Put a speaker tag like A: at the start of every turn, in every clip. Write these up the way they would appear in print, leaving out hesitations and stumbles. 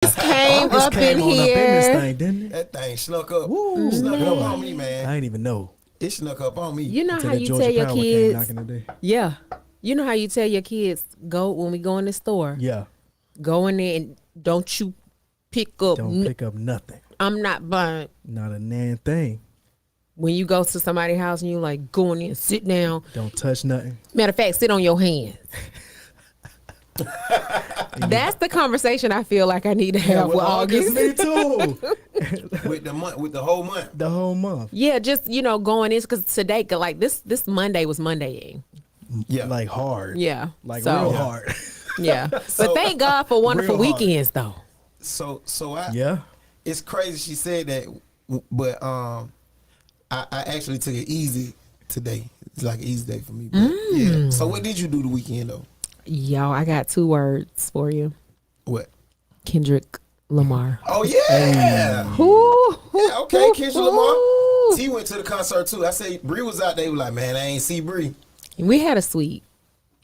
A: Just came up in
B: this
A: here.
B: thing, didn't it?
C: That thing snuck up.
B: Woo,
C: Snuck up
B: boy.
C: on me, man.
B: I didn't even know.
C: It snuck up on me.
A: You know
B: Until
A: how
B: that
A: you
B: Georgia
A: tell your
B: Power came
A: kids?
B: knocking the day.
A: Yeah. You know how you tell your kids go when we go in the store.
B: Yeah.
A: Go in there and don't you pick up.
B: Don't pick up nothing.
A: I'm not buying.
B: Not a nan thing.
A: When you go to somebody's house and you like go in there and sit down.
B: Don't touch nothing.
A: Matter of fact, sit on your hands. That's the conversation I feel like I need to have with August.
B: Me too.
C: with the whole month.
B: The whole month.
A: Yeah, just going in because today, like this Monday was Mondaying.
C: Yeah.
B: Like hard.
A: Yeah,
B: Like
A: so,
B: real hard.
A: Yeah, but
C: So,
A: thank God for wonderful
C: real hard.
A: weekends though.
C: So
B: Yeah.
C: it's crazy she said that, but I actually took it easy today. It's like an easy day for me. But yeah. So what did you do the weekend though?
A: Y'all, I got 2 words for you.
C: What?
A: Kendrick Lamar.
C: Oh yeah.
A: Ooh,
C: Yeah, okay, Kendrick Lamar.
A: ooh.
C: T went to the concert too. I say Bree was out there. He was like, man, I ain't see Bree.
A: We had a suite.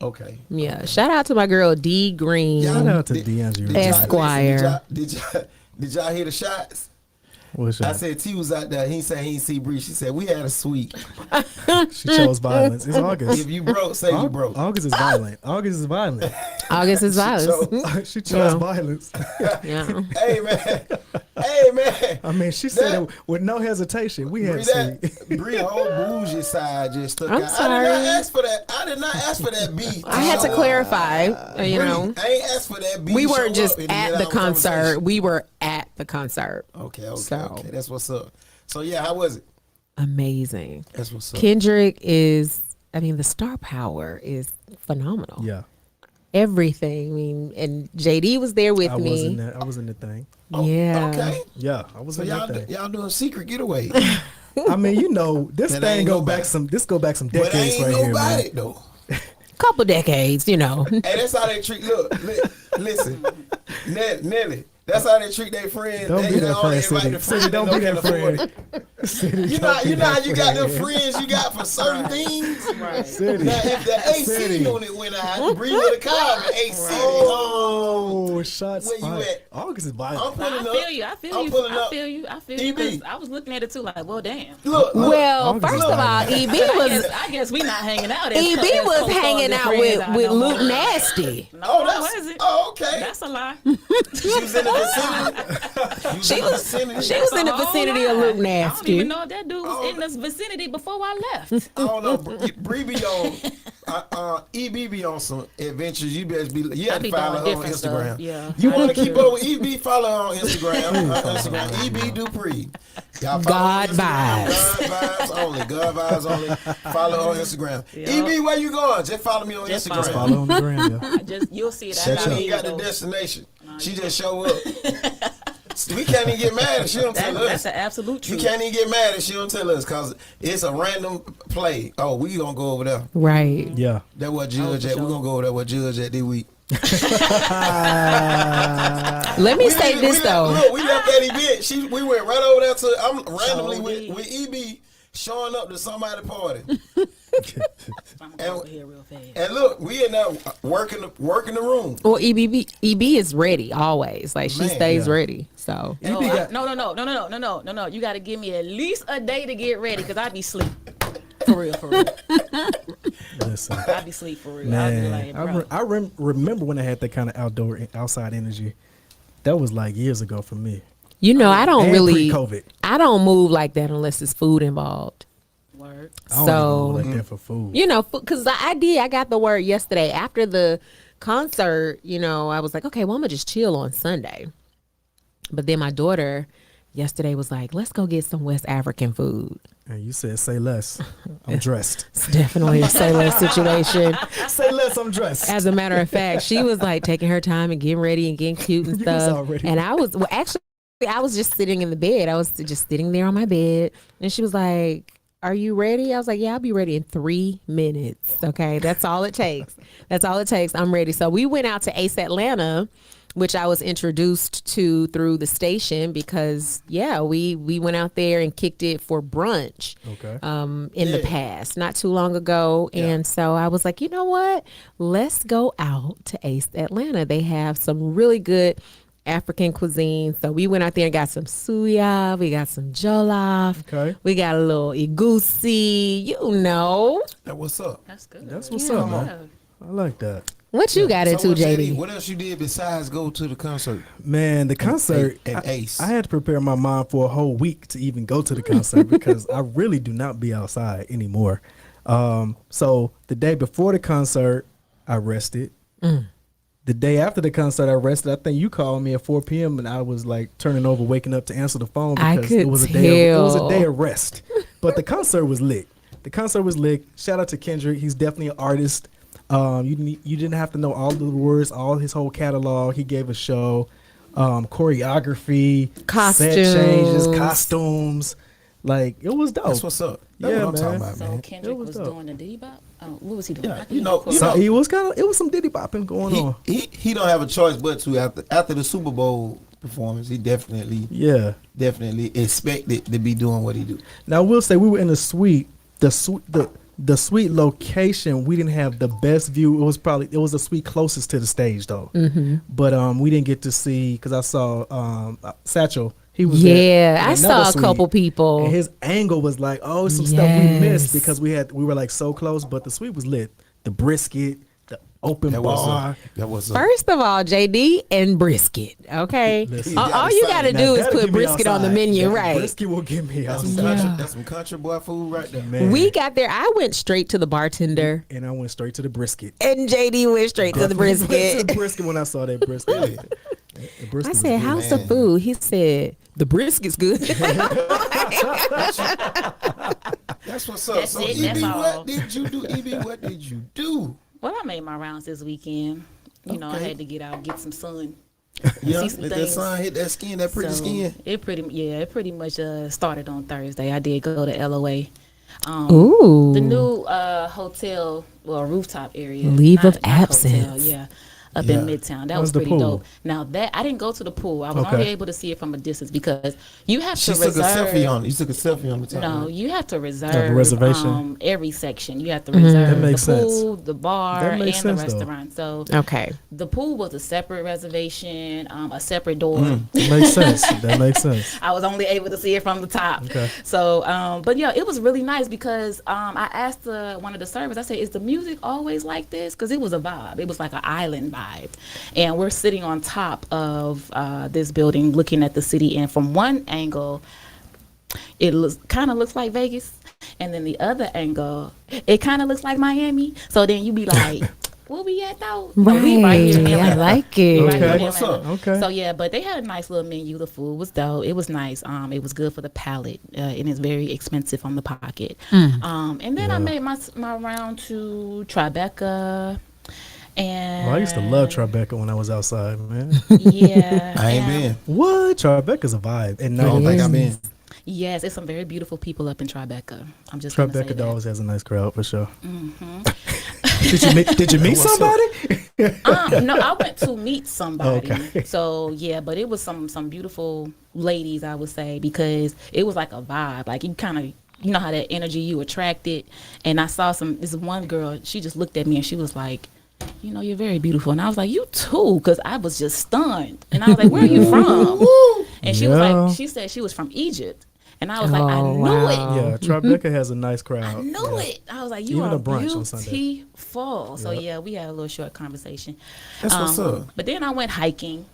C: Okay.
A: Yeah, shout out to my girl D Green.
B: Shout out to
C: Did-
B: D'Angelo.
C: Did y'all-
A: Esquire.
C: listen, did y'all hear the shots?
B: What's
C: I
B: that?
C: said T was out there. He said he ain't see Bree. She said we had a suite.
B: She chose violence. It's August.
C: If you broke, say you broke.
B: August is violent. August is violent.
A: August is violence.
B: She chose
A: Yeah.
B: violence.
A: Yeah.
C: Hey man, hey man.
B: I mean, she said it with no hesitation. We had
C: Bree,
B: sweet.
C: Bree whole bougie side just stuck
A: I'm
C: out.
A: sorry.
C: I did not ask for that. I did not ask for that beat.
A: I had to clarify, you know.
C: I ain't asked for that beat.
A: We
C: to
A: weren't
C: show
A: just
C: up in
A: at
C: middle
A: the
C: of
A: concert.
C: conversation.
A: We were at the concert.
C: Okay,
A: So.
C: okay. That's what's up. So yeah, how was it?
A: Amazing.
C: That's what's up.
A: Kendrick is, the star power is phenomenal.
B: Yeah.
A: Everything. I mean, and JD was there with
B: I
A: me.
B: was in that. I was in the thing.
A: Yeah.
C: Okay.
B: Yeah, I was
C: So
B: in
C: y'all
B: that thing.
C: y'all doing secret getaway.
B: I mean, this
C: That
B: thing
C: ain't
B: go
C: nobody.
B: back some. This go back some
C: But
B: decades
C: ain't
B: right here,
C: nobody
B: man.
C: though.
A: Couple decades,
C: Hey, that's how they treat. Look, listen, Nelly. That's how they treat their friends.
B: Don't be
C: They
B: that
C: only
B: friend,
C: invite the
B: City.
C: friends
B: Don't
C: that
B: be
C: can
B: that
C: afford
B: friend.
C: it.
B: City,
C: You
B: don't
C: know,
B: be
C: you know how
B: that
C: you got them
B: friend.
C: friends you got for certain things.
D: Right.
B: City.
C: Now, if the AC
B: City.
C: unit went out, Bree would have called the AC.
B: Oh, shots
C: Where you
B: fired.
C: at?
B: August is
C: I'm
B: violent.
C: pulling
D: I
C: up.
D: feel you. I feel
C: I'm
D: you.
C: pulling
D: I
C: up.
D: feel you. I feel you.
C: EB.
D: 'Cause I was looking at it too, like, well, damn.
C: Look,
A: Well,
B: August
A: first
B: is
A: of all,
B: violent.
A: EB
D: I
A: was
D: guess we not hanging out. As
A: EB
D: as
A: was
D: co-stars
A: hanging
D: and
A: out
D: friends
A: with
D: out
A: with
D: no
A: Luke
D: more.
A: Nasty.
D: No,
C: oh,
D: that
C: that's
D: wasn't.
C: oh, okay.
D: That's a lie.
C: She was in the vicinity.
A: She was in the
D: That's a whole
A: vicinity of
D: lie.
A: Luke
D: I don't
A: Nasty.
D: even know if that dude was in this vicinity before I left.
C: I don't know. Bree be on. EB be on some adventures. You best be. You
D: I
C: have
D: be
C: to follow
D: doing
C: her on
D: different
C: Instagram.
D: stuff. Yeah.
C: You
D: I
C: want to
D: do
C: keep
D: too.
C: up with EB? Follow her on Instagram. EB Dupree. Y'all follow her
A: God
C: on Instagram.
A: vibes.
C: God vibes only. God vibes only. Follow her on Instagram.
D: Yep.
C: EB, where you going? Just follow me on
D: Just
C: Instagram.
B: Follow on the gram, yeah.
D: You'll see it.
C: She
D: That's how
C: ain't
D: it
C: got the
D: goes.
C: destination. She just show up. We can't even get mad if she don't tell us.
D: That's an absolute
C: You
D: truth.
C: can't even get mad if she don't tell us because it's a random play. Oh, we gonna go over there.
A: Right.
B: Yeah.
C: That what Judge
D: Oh,
C: at.
D: for
C: We
D: sure.
C: gonna go over there what Judge at this week.
A: Let me say this though.
C: Look, we left that event. We went right over there to. I'm randomly
D: did.
C: with EB showing up to somebody's party.
D: I'm gonna go over here real fast.
C: And look, we in there working the room.
A: Well, EB is ready always. Like she
C: Man,
A: stays
B: yeah.
A: ready. So
D: No,
B: EB got-
D: no. You got to give me at least a day to get ready because I be sleep. For real, for real.
B: Listen.
D: I be sleep for real. I be
B: Man,
D: like, bro.
B: remember when I had that kind of outside energy. That was like years ago for me.
A: I don't
B: And
A: really.
B: pre-COVID.
A: I don't move like that unless it's food involved.
D: Word.
B: I don't
A: So
B: even move like that for food.
A: because I got the word yesterday after the concert. I was like, okay, well I'm gonna just chill on Sunday. But then my daughter yesterday was like, let's go get some West African food.
B: And you said, say less. I'm dressed.
A: It's definitely a say less situation.
B: Say less, I'm dressed.
A: As a matter of fact, she was like taking her time and getting ready and getting cute and
B: You was
A: stuff.
B: already-
A: And I was just sitting in the bed. I was just sitting there on my bed. And she was like, are you ready? I was like, yeah, I'll be ready in 3 minutes. Okay. That's all it takes. That's all it takes. I'm ready. So we went out to Ace Atlanta, which I was introduced to through the station because, we went out there and kicked it for brunch
B: Okay.
A: in the past, not too long ago. And so I was like, you know what? Let's go out to Ace Atlanta. They have some really good African cuisine. So we went out there and got some suya. We got some jollof.
B: Okay.
A: We got a little igusi. You know.
C: That what's up.
D: That's good.
B: That's what's up, man. I like that.
A: What you got into,
C: what,
A: JD?
C: What else you did besides go to the concert?
B: Man, the concert,
C: and Ace.
B: I had to prepare my mind for a whole week to even go to the concert because I really do not be outside anymore. So the day before the concert, I rested. The day after the concert, I rested. I think you called me at 4 p.m. and I was like turning over, waking up to answer the phone because it was a day of rest. But the concert was lit. The concert was lit. Shout out to Kendrick. He's definitely an artist. You didn't have to know all the words, all his whole catalog. He gave a show, choreography,
A: Costumes.
B: set changes, costumes. Like, it was dope.
C: That's what's up. That's
B: Yeah,
C: what I'm talking
B: man.
C: about,
D: So
C: man.
D: Kendrick
B: was
D: was
B: dope.
D: doing the Diddy Bop. What was he doing?
C: Yeah,
D: I think
C: you
D: he
C: know,
D: was
B: So it was some Diddy bopping going on.
C: He don't have a choice but to after the Super Bowl performance. He definitely
B: Yeah.
C: expected to be doing what he do.
B: Now I will say we were in the suite. The suite location, we didn't have the best view. It was the suite closest to the stage though. But we didn't get to see because I saw Satchel. He was there
A: Yeah,
B: in
A: I
B: another
A: saw a
B: suite.
A: couple people.
B: And his angle was like, oh, some stuff we missed
A: Yes.
B: because we were like so close, but the suite was lit. The brisket, the open
C: That was
B: bar.
C: up. That was up.
A: First of all, JD and brisket. Okay,
B: Listen.
A: all you got to
B: Now
A: do is
B: that'll
A: put
B: get me
A: brisket on the
B: outside.
A: menu,
B: That
A: right?
B: Brisket will get me
C: That's
B: outside.
C: some country boy food right there,
B: Man.
A: We got there. I went straight to the bartender,
B: And I went straight to the brisket.
A: and JD went straight to the
B: Went to
A: brisket.
B: the brisket when I saw that brisket. The brisket
A: I
B: was
A: said,
B: good.
A: "How's the food?" He said, "The brisket's good."
C: That's what's up.
D: That's
C: So,
D: it,
C: EB,
D: that's all.
C: what did you do? EB, what did you do?
D: Well, I made my rounds this weekend. You know, I
C: Okay.
D: had to get out, get some sun.
C: Yeah,
D: See some
C: let that
D: things.
C: sun hit that skin, that pretty
D: So,
C: skin.
D: It pretty much started on Thursday. I did go to LOA.
A: Ooh,
D: The new hotel, well, rooftop area.
A: Leave of
D: Hotel,
A: absence.
D: yeah. Up
C: Yeah.
D: in Midtown. That
B: How's
D: was
B: the
D: pretty
B: pool?
D: dope. Now that I didn't go to the pool. I was
B: Okay.
D: only able to see it from a distance because you have
C: She
D: to
C: took a
D: reserve.
C: selfie on it. You took a selfie on the top.
D: No,
C: right?
D: you have to reserve
B: reservation.
D: every section. You have to reserve
B: That makes
D: the
B: sense.
D: pool, the bar,
B: That
D: and
B: makes
D: the
B: sense, though.
D: restaurant. So
A: okay.
D: the pool was a separate reservation, a separate door.
B: That makes sense. That makes sense.
D: I was only able to see it from the top.
B: Okay.
D: So, but yeah, it was really nice because I asked one of the servers, I said, is the music always like this? Because it was a vibe. It was like an island vibe. And we're sitting on top of this building looking at the city. And from one angle, it kind of looks like Vegas. And then the other angle, it kind of looks like Miami. So then you be like, where we at though? No, we
A: Right,
D: here in
A: I
D: Atlanta.
A: like it.
D: Right here in
C: Okay. What's
D: Atlanta.
C: up?
B: Okay.
D: So yeah, but they had a nice little menu. The food was dope. It was nice. It was good for the palate, and it's very expensive on the pocket. And then I made my round to Tribeca, and
B: Well, I used to love Tribeca when I was outside, man.
D: Yeah,
C: I ain't
D: and-
C: been.
B: What? Tribeca's a vibe. And
C: I don't
B: no,
C: think I've been.
D: Yes, it's some very beautiful people up in Tribeca. I'm just gonna say
B: Tribeca
D: that.
B: always has a nice crowd for sure. Did you meet
C: What's up?
B: somebody?
D: No, I went to meet somebody.
B: Okay.
D: So yeah, but it was some beautiful ladies, I would say, because it was like a vibe. Like you kind of, you know how that energy you attracted. And I saw this one girl. She just looked at me and she was like, you know, you're very beautiful. And I was like, you too, because I was just stunned. And I was like, where are you from? And she was
B: Yeah.
D: like, she said she was from Egypt. And I was like, I
A: Oh,
D: knew
A: wow.
D: it.
B: Yeah, Tribeca has a nice crowd.
D: I knew
B: Yeah.
D: it. I was like, you
B: Even
D: are
B: a brunch on Sunday.
D: beautiful. So yeah, we had a little short conversation.
C: That's what's up.
D: But then I went hiking.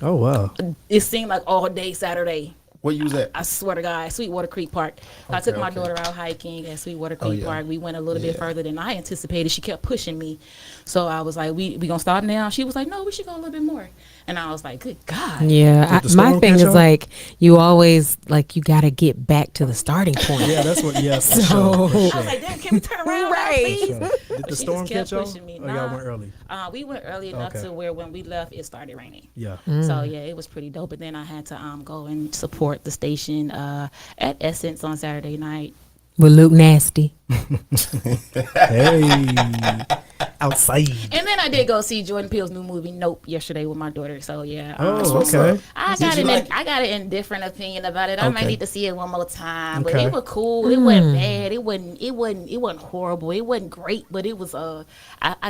B: Oh wow.
D: It seemed like all day Saturday.
C: Where you was at?
D: I swear to God, Sweetwater Creek Park. I took my
C: okay.
D: daughter out hiking at Sweetwater Creek
C: yeah.
D: Park. We went a little bit
C: Yeah.
D: further than I anticipated. She kept pushing me. So I was like, we gonna stop now? She was like, no, we should go a little bit more. And I was like, good God.
A: Yeah,
B: Did the
A: my
B: storm
A: thing
B: catch
A: is
B: y'all?
A: like you always like you got to get back to the starting point.
B: Yeah, that's what. Yeah, for
A: So-
B: sure. For
D: I
B: sure.
D: was like, damn, can we turn around,
A: Right.
D: please?
B: Sure. Did the
D: She
B: storm
D: just kept
B: catch y'all?
D: pushing me.
B: Or y'all
D: Nah.
B: went early?
D: We went early enough
B: Okay.
D: to where when we left, it started raining.
B: Yeah.
D: So yeah, it was pretty dope. But then I had to go and support the station at Essence on Saturday night.
A: With Luke Nasty.
B: Hey. outside.
D: And then I did go see Jordan Peele's new movie Nope yesterday with my daughter. So yeah.
B: Oh, okay.
D: I got an indifferent opinion about it. I might
B: Okay.
D: need to see it one more time. But
B: Okay.
D: it was cool. It wasn't bad. It wasn't horrible. It wasn't great. But it was I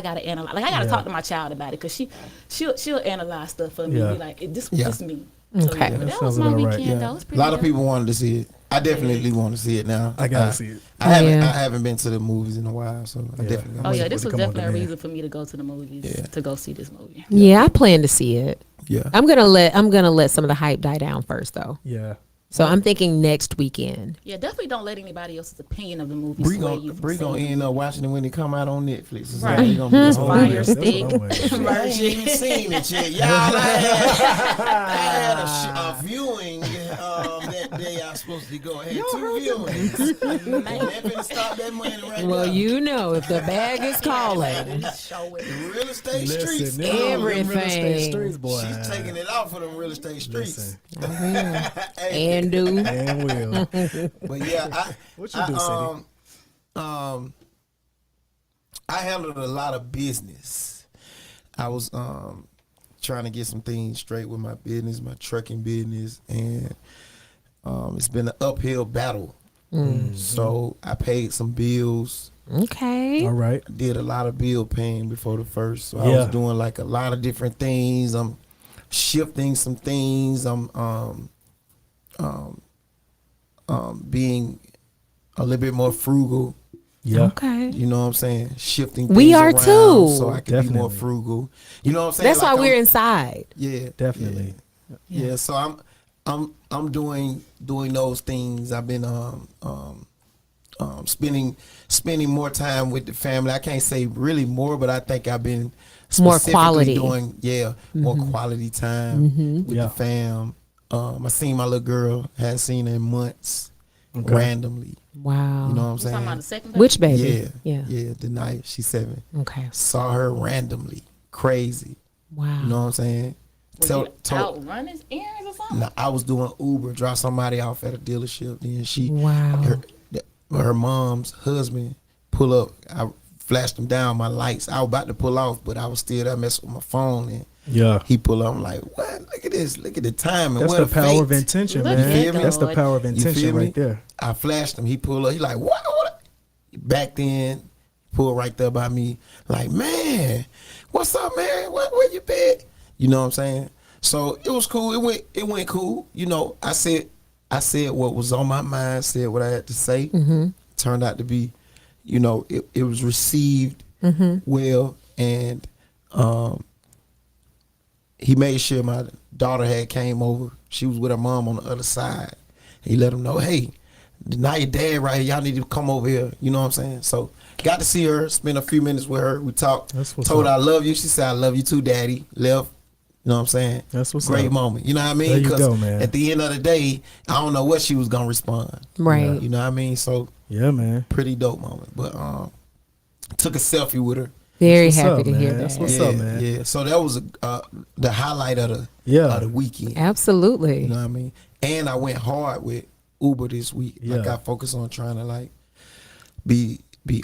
D: gotta analyze. Like I gotta talk to my child about it because she'll analyze stuff for me.
B: Yeah.
D: Be like, this was just me.
A: Okay.
D: So, yeah, but
B: That
D: that was
B: sounds
D: my
B: about right.
D: weekend.
C: Yeah.
D: Though. It was
C: A
D: pretty
C: lot of
D: good.
C: people wanted to see it. I definitely want to see it now.
B: I gotta see it.
C: I haven't.
A: Yeah.
C: I haven't been to the movies in a while, so I definitely.
D: Oh yeah,
B: Wait
D: this
B: for it
D: was
B: to come on
D: definitely a
B: demand.
D: reason for me to go to the movies to go see this movie.
A: Yeah, I plan to see it.
C: Yeah.
A: I'm gonna let some of the hype die down first, though.
B: Yeah.
A: So I'm thinking next weekend.
D: Yeah, definitely don't let anybody else's opinion of the movie
C: Bree
D: sway
C: gonna,
D: you. from
C: Bree gonna
D: seeing
C: end up watching it when it come out on Netflix. So
D: Right.
C: he gonna be the whole
D: Fire
C: movie.
B: That's what
D: stick.
B: I'm waiting.
C: I ain't even seen it yet. Y'all, I had a viewing that day. I was supposed to go. I had 2 viewings. And they finna stop that money right
A: Well,
C: now.
A: you know, if the bag is calling,
D: Show it.
C: The real estate
B: Listen,
C: streets.
B: them real
A: Everything.
B: estate streets, boy.
C: She's taking it out for them real estate streets.
B: Listen.
C: Hey,
A: and do.
B: And will.
C: but yeah,
B: What you do, City?
C: I handled a lot of business. I was trying to get some things straight with my business, my trucking business, and it's been an uphill battle. So I paid some bills.
A: Okay.
B: All right.
C: Did a lot of bill paying before the first. So I
B: Yeah.
C: was doing like a lot of different things. I'm shifting some things. I'm being a little bit more frugal.
B: Yeah.
A: Okay.
C: You know what I'm saying? Shifting
A: We
C: things
A: are
C: around
A: too.
C: so I can be more
B: Definitely.
C: frugal. You know what I'm saying?
A: That's
C: Like
A: why we're
C: I'm-
A: inside.
C: Yeah,
B: Definitely.
C: yeah. So I'm doing those things. I've been spending more time with the family. I can't say really more, but I think I've been
A: More
C: specifically
A: quality.
C: doing more quality time with
B: Yeah.
C: the fam. I seen my little girl. Hadn't seen her in months.
B: Okay.
C: Randomly,
A: Wow.
C: you know what I'm
D: You talking about
C: saying?
D: the second baby?
A: Which baby?
C: Yeah,
A: Yeah.
C: yeah. Denia, she's 7.
A: Okay.
C: Saw her randomly, crazy.
A: Wow.
C: You know what I'm saying?
D: Was you out running errands or something?
C: Nah, I was doing Uber, drop somebody off at a dealership. Then
A: Wow.
C: her mom's husband pull up. I flashed him down my lights. I was about to pull off, but I was still there messing with my phone. And
B: Yeah.
C: he pull up. I'm like, what? Look at this. Look at the time. And
B: That's
C: what
B: the
C: a
B: power of
C: fate.
B: intention,
D: Look
B: man.
D: at
B: That's the
D: God.
B: power of
C: You
B: intention
C: feel me?
B: right there.
C: I flashed him. He pulled up. He like, what? Back then, pulled right there by me. Like, man, what's up, man? Where you been? You know what I'm saying? So it was cool. It went cool. You know, I said what was on my mind. Said what I had to say. Turned out to be, you know, it was received well, and he made sure my daughter had came over. She was with her mom on the other side. He let them know, hey, now your dad right here. Y'all need to come over here. You know what I'm saying? So got to see her, spent a few minutes with her. We talked.
B: That's what's
C: Told her I
B: up.
C: love you. She said, I love you too, Daddy. Left. You know what I'm saying?
B: That's what's
C: Great
B: up.
C: moment. You know what I
B: There
C: mean?
B: you go, man.
C: At the end of the day, I don't know what she was gonna respond.
A: Right.
C: You know what I mean? So
B: Yeah, man.
C: pretty dope moment. But took a selfie with her.
A: Very
B: What's
A: happy
B: up,
A: to hear
B: man? That's
A: that.
B: what's
C: yeah,
B: up, man?
C: Yeah. So that was the highlight of the weekend.
A: Absolutely.
C: You know what I mean? And I went hard with Uber this week. Like
B: Yeah.
C: I focused on trying to like be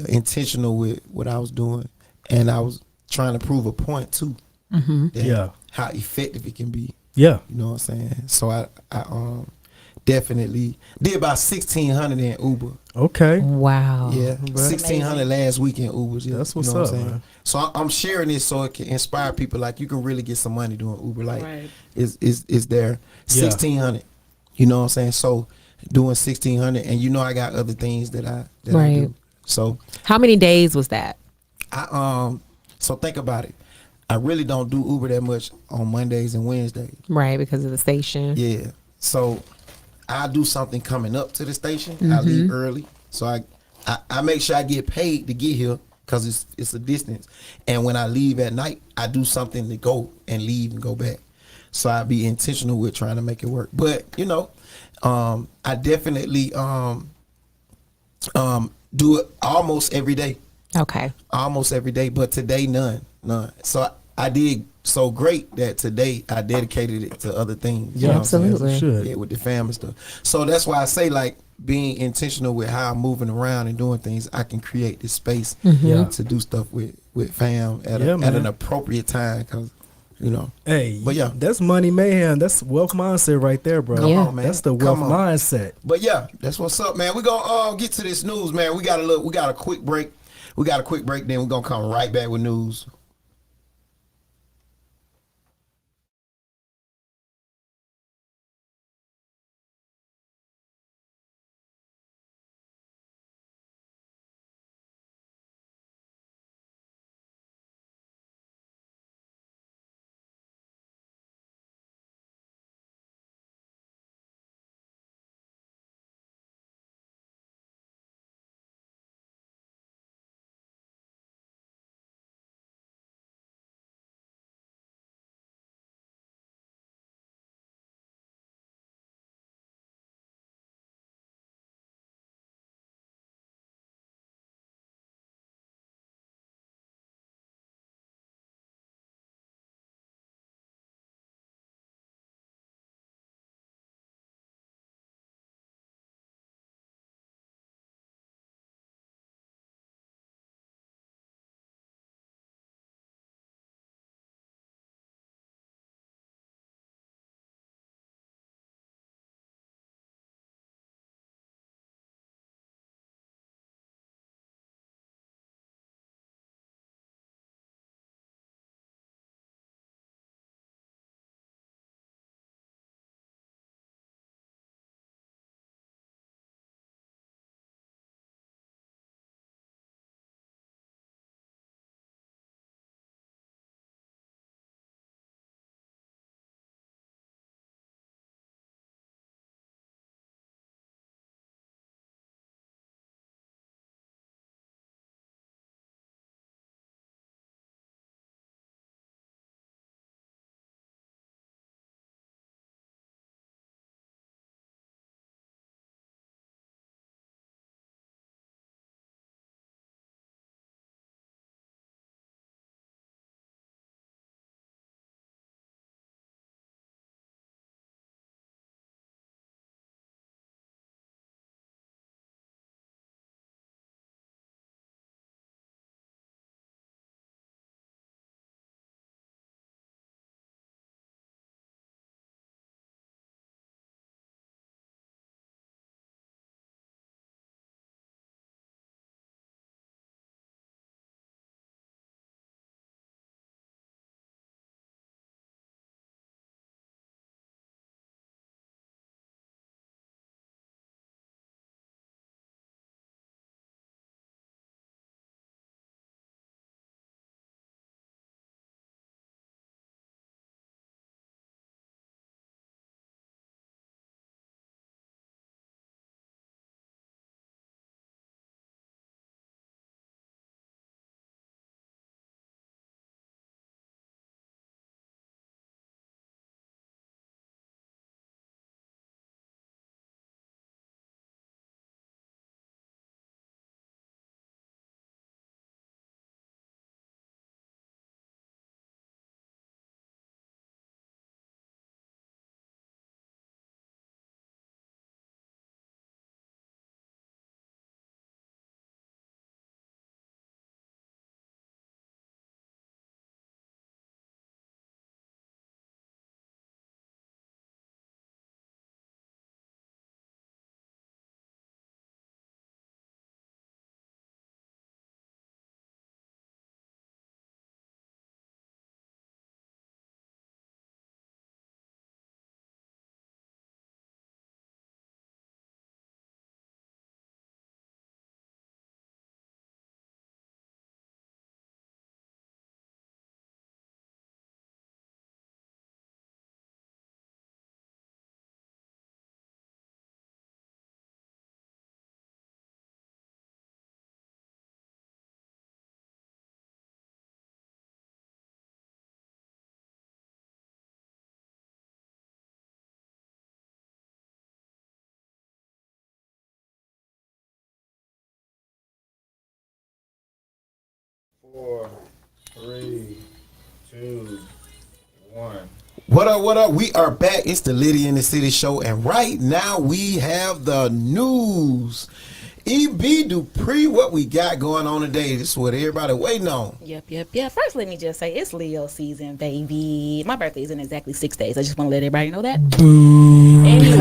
C: intentional with what I was doing, and I was trying to prove a point too. That
B: Yeah.
C: how effective it can be.
B: Yeah.
C: You know what I'm saying? So I definitely did about 1,600 in Uber.
B: Okay.
A: Wow.
C: Yeah, 1,600 last week in Ubers. Yeah,
B: That's
C: you
B: what's
C: know what
B: up,
C: I'm saying?
B: man.
C: So I'm sharing this so it can inspire people. Like you can really get some money doing Uber. Like
D: Right.
C: is there 1,600? You know what I'm saying? So doing 1,600, and you know I got other things that I
A: Right.
C: do. So
A: How many days was that?
C: so think about it. I really don't do Uber that much on Mondays and Wednesdays.
A: Right, because of the station.
C: Yeah. So I do something coming up to the station. I leave early. So I make sure I get paid to get here because it's a distance. And when I leave at night, I do something to go and leave and go back. So I be intentional with trying to make it work. But, you know, I definitely do it almost every day.
A: Okay.
C: Almost every day, but today none. So I did so great that today I dedicated it to other things.
B: Yeah,
C: what I'm saying?
A: absolutely.
B: You should.
C: Yeah, with the family stuff. So that's why I say like being intentional with how I'm moving around and doing things. I can create this space
B: Yeah.
C: to do stuff with with fam at
B: Yeah,
C: at an
B: man.
C: appropriate time, cause you know.
B: Hey,
C: But yeah.
B: that's money mayhem. That's wealth mindset right there, bro.
C: Come
A: Yeah.
C: on, man.
B: That's the wealth
C: Come on.
B: mindset.
C: But yeah, that's what's up, man. We gonna get to this news, man. We got a quick break. Then we're gonna come right back with news.
E: Four, three, two, one.
C: What up? What up? We are back. It's the Litty in the City show, and right now we have the news. EB Dupree, what we got going on today? This is what everybody waiting on.
D: Yep. First, let me just say it's Leo season, baby. My birthday is in exactly 6 days. I just want to let everybody know that. Anyway,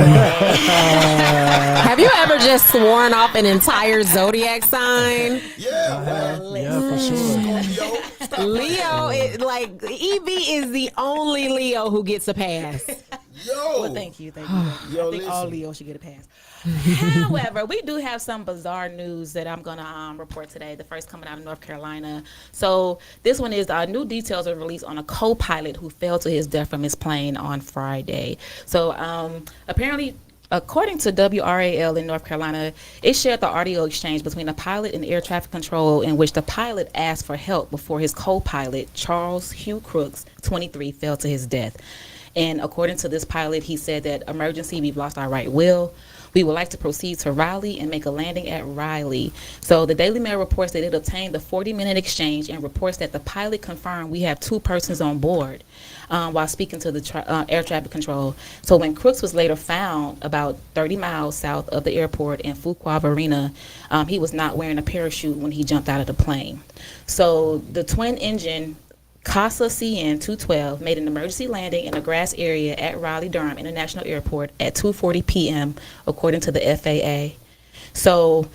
A: Have you ever just sworn off an entire zodiac sign?
C: Yeah, man.
B: Yeah, for sure.
C: Yo, stop
A: Leo, EB is the only Leo who gets a pass.
C: Yo.
D: well, thank you.
C: Yo,
D: I think all
C: listen.
D: Leos should get a pass. However, we do have some bizarre news that I'm gonna report today. The first coming out of North Carolina. So this one is new details are released on a co-pilot who fell to his death from his plane on Friday. So apparently, according to WRAL in North Carolina, it shared the audio exchange between the pilot and air traffic control in which the pilot asked for help before his co-pilot, Charles Hugh Crooks, 23, fell to his death. And according to this pilot, he said that emergency, we've lost our right wheel. We would like to proceed to Raleigh and make a landing at Riley. So the Daily Mail reports that it obtained the 40-minute exchange and reports that the pilot confirmed we have 2 persons on board while speaking to the air traffic control. So when Crooks was later found about 30 miles south of the airport in Fuqua Arena, he was not wearing a parachute when he jumped out of the plane. So the twin-engine Casa CN 212 made an emergency landing in a grass area at Raleigh-Durham International Airport at 2:40 p.m., according to the FAA. So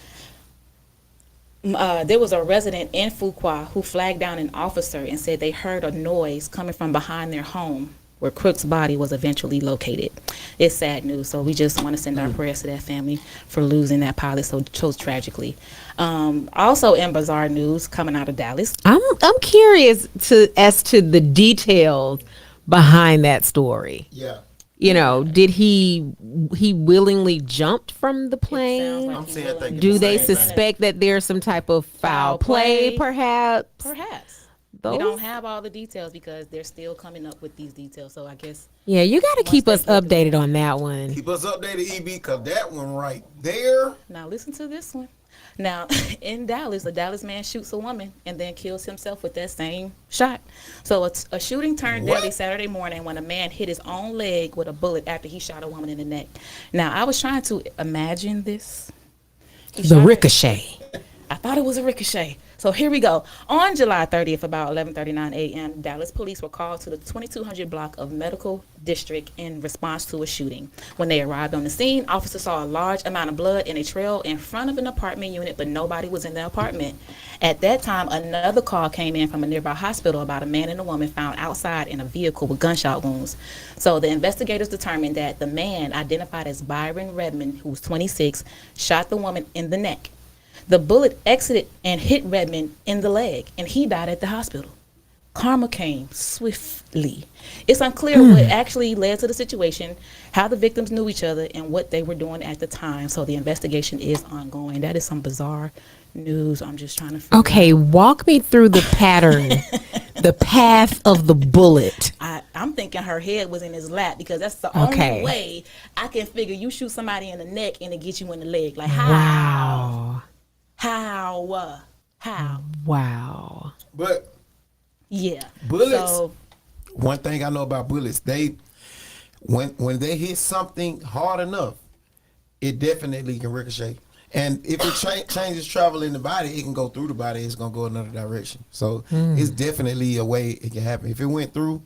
D: there was a resident in Fuqua who flagged down an officer and said they heard a noise coming from behind their home, where Crook's body was eventually located. It's sad news, so we just want to send our prayers to that family for losing that pilot so tragically. Also in bizarre news coming out of Dallas.
A: I'm curious as to the details behind that story.
C: Yeah.
A: You know, did he willingly jumped from the plane?
D: like
C: I'm
D: he
C: saying
D: will.
C: thinking
A: Do
C: the
A: they
C: same thing.
A: suspect that there's some type of foul play, perhaps?
D: Perhaps.
A: Those?
D: We don't have all the details because they're still coming up with these details. So I guess
A: Yeah, you got to keep
D: they
A: us
D: get to
A: updated on that one.
C: Keep us updated, EB, because that one right there.
D: now listen to this one. Now in Dallas, a Dallas man shoots a woman and then kills himself with that same shot. So a shooting turned
C: What?
D: deadly Saturday morning when a man hit his own leg with a bullet after he shot a woman in the neck. Now I was trying to imagine this. He
A: The
D: shot her-
A: ricochet.
D: I thought it was a ricochet. So here we go. On July 30th, about 11:39 a.m., Dallas police were called to the 2200 block of Medical District in response to a shooting. When they arrived on the scene, officers saw a large amount of blood in a trail in front of an apartment unit, but nobody was in the apartment. At that time, another call came in from a nearby hospital about a man and a woman found outside in a vehicle with gunshot wounds. So the investigators determined that the man, identified as Byron Redmond, who was 26, shot the woman in the neck. The bullet exited and hit Redmond in the leg, and he died at the hospital. Karma came swiftly. It's unclear what actually led to the situation, how the victims knew each other, and what they were doing at the time. So the investigation is ongoing. That is some bizarre news. I'm just trying to figure
A: Okay,
D: out.
A: walk me through the pattern, the path of the bullet.
D: I'm thinking her head was in his lap because that's the
A: Okay.
D: only way I can figure you shoot somebody in the neck and it gets you in the leg. Like, how?
A: Wow.
D: How?
A: Wow.
C: But
D: Yeah.
C: bullets.
D: So,
C: One thing I know about bullets, when they hit something hard enough, it definitely can ricochet. And if it changes travel in the body, it can go through the body. It's gonna go another direction. So it's definitely a way it can happen. If it went through,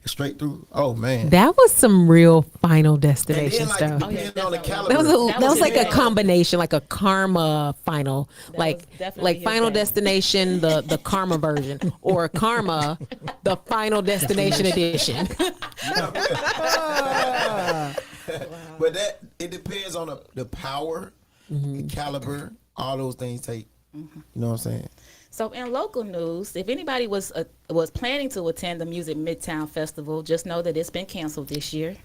C: straight through, oh man.
A: That was some real Final
C: And
A: Destination
C: then, like,
A: stuff.
C: depending on the
D: definitely.
C: caliber.
A: That was like a
D: his bag.
A: combination, like a karma final,
D: was
A: like
D: definitely his
A: Final
D: bag.
A: Destination, the karma version, or karma, the Final Destination edition.
C: But it depends on the power, the caliber, all those things take. You know what I'm saying?
D: So in local news, if anybody was planning to attend the Music Midtown Festival, just know that it's been canceled this year.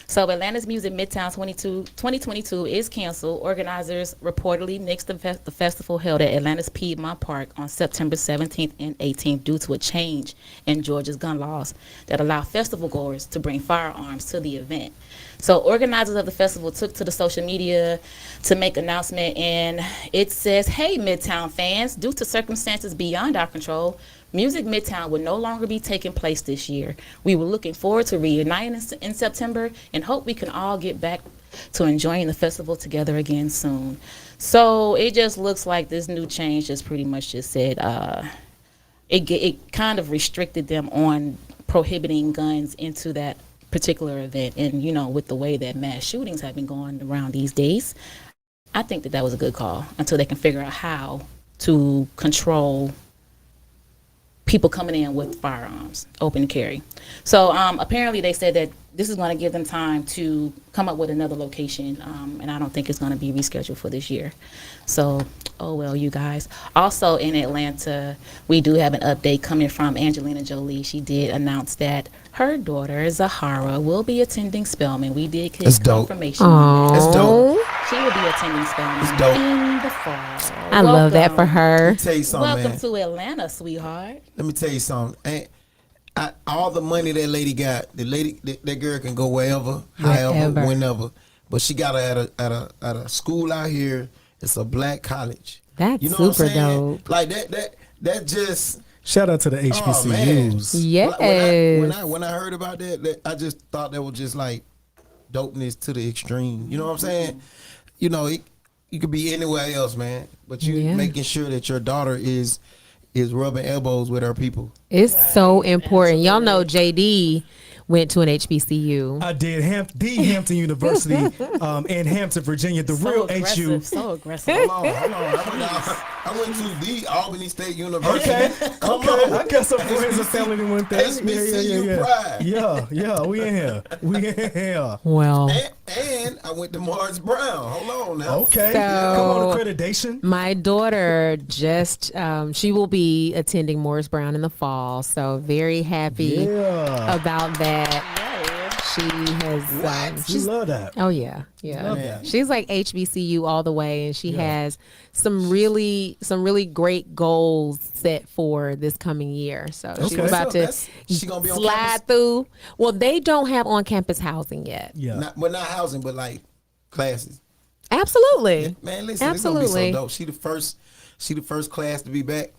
D: So Atlanta's Music Midtown 2022 is canceled. Organizers reportedly nixed the festival held at Atlanta's Piedmont Park on September 17th and 18th due to a change in Georgia's gun laws that allow festival goers to bring firearms to the event. So organizers of the festival took to the social media to make announcement, and it says, "Hey, Midtown fans, due to circumstances beyond our control, Music Midtown will no longer be taking place this year. We were looking forward to reuniting in September and hope we can all get back to enjoying the festival together again soon. So it just looks like this new change just pretty much just said it kind of restricted them on prohibiting guns into that particular event. And, you know, with the way that mass shootings have been going around these days, I think that was a good call until they can figure out how to control people coming in with firearms, open carry. So apparently they said that this is going to give them time to come up with another location, and I don't think it's going to be rescheduled for this year. So, oh well, you guys. Also in Atlanta, we do have an update coming from Angelina Jolie. She did announce that her daughter, Zahara, will be attending Spelman. We did get
C: That's dope.
D: confirmation on that.
C: That's dope.
D: She will be attending Spelman
C: That's dope.
D: in the fall.
A: I love that for her.
C: Let me tell you something,
D: Welcome
C: man.
D: to Atlanta, sweetheart.
C: Let me tell you something. All the money that lady got, that girl can go wherever, however,
A: Wherever.
C: whenever. But she got her at a school out here. It's a black college.
A: That's
C: You know what I'm
A: super
C: saying?
A: dope.
C: Like that just.
B: Shout out to the
C: man.
B: HBCUs.
A: Yes.
C: When I heard about that, I just thought that was just like dopeness to the extreme. You know what I'm saying? You know, you could be anywhere else, man, but you
A: Yeah.
C: making sure that your daughter is rubbing elbows with her people.
A: It's so important. Y'all know JD went to an HBCU.
B: I did Hampton University in Hampton, Virginia, the real HU.
D: So aggressive.
C: Hold on. I went to the Albany State University.
B: Okay,
C: Come
B: okay.
C: on.
B: I got some friends that family that went there.
C: HBCU pride.
B: Yeah, we in here. We in here.
A: Well,
C: And I went to Morris Brown. Hold on now.
B: Okay,
A: So-
B: come on, accreditation.
A: my daughter just, she will be attending Morris Brown in the fall. So very happy
B: Yeah,
A: about that. She has,
B: we
A: she's,
B: love that.
A: oh yeah, yeah.
B: Love that.
A: She's like HBCU all the way, and she
B: Yeah.
A: has some really great goals set for this coming year. So she's
B: Okay.
A: about
C: So
A: to
C: she gonna be on
A: slide
C: campus?
A: through. Well, they don't have on campus housing yet.
B: Yeah,
C: Not housing, but like classes.
A: Absolutely.
C: Man, listen, it's gonna be
A: Absolutely.
C: so dope. She the first class to be back.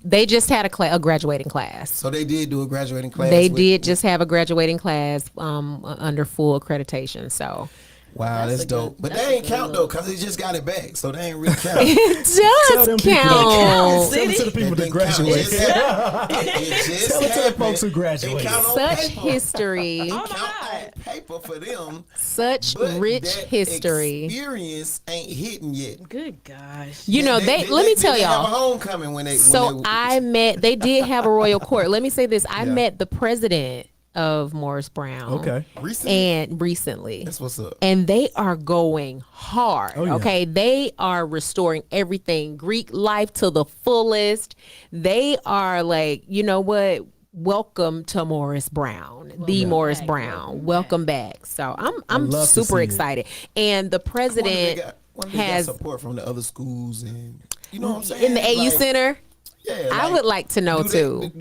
A: They just had a graduating class.
C: So they did do a graduating class.
A: They
C: with-
A: did just have a graduating class under full accreditation. So
C: Wow, that's
D: a
C: dope.
D: good-
C: But
D: that's
C: they
D: a
C: ain't count
D: good
C: though, cause they just got it back, so they ain't really count.
A: it
B: Tell
A: does
B: them people.
A: count.
B: Tell it to the people that
C: It didn't count.
B: graduate.
C: It just
B: Tell it to the
C: happened.
B: folks who
C: It
B: graduated.
C: count on
A: Such
C: paper.
A: history.
C: It count on paper for them.
A: Such
C: But
A: rich
C: that
A: history.
C: experience ain't hitting yet.
D: Good gosh.
A: You know, let me tell
C: they have a
A: y'all.
C: homecoming when they.
A: So they did have a royal court. Let me say this. I
B: Yeah.
A: met the president of Morris Brown.
B: Okay.
A: Recently.
C: That's what's up.
A: And they are going hard.
B: Oh, yeah.
A: Okay. They are restoring everything, Greek life to the fullest. They are like, you know what? Welcome to Morris Brown, the Morris Brown. Welcome back. So I'm
B: love to
A: super
B: see it.
A: excited. And the president
C: Wonder if they
A: has
C: got support from the other schools and you know what I'm saying
A: in the AU
C: Like,
A: Center.
C: Yeah,
A: I would like to know too.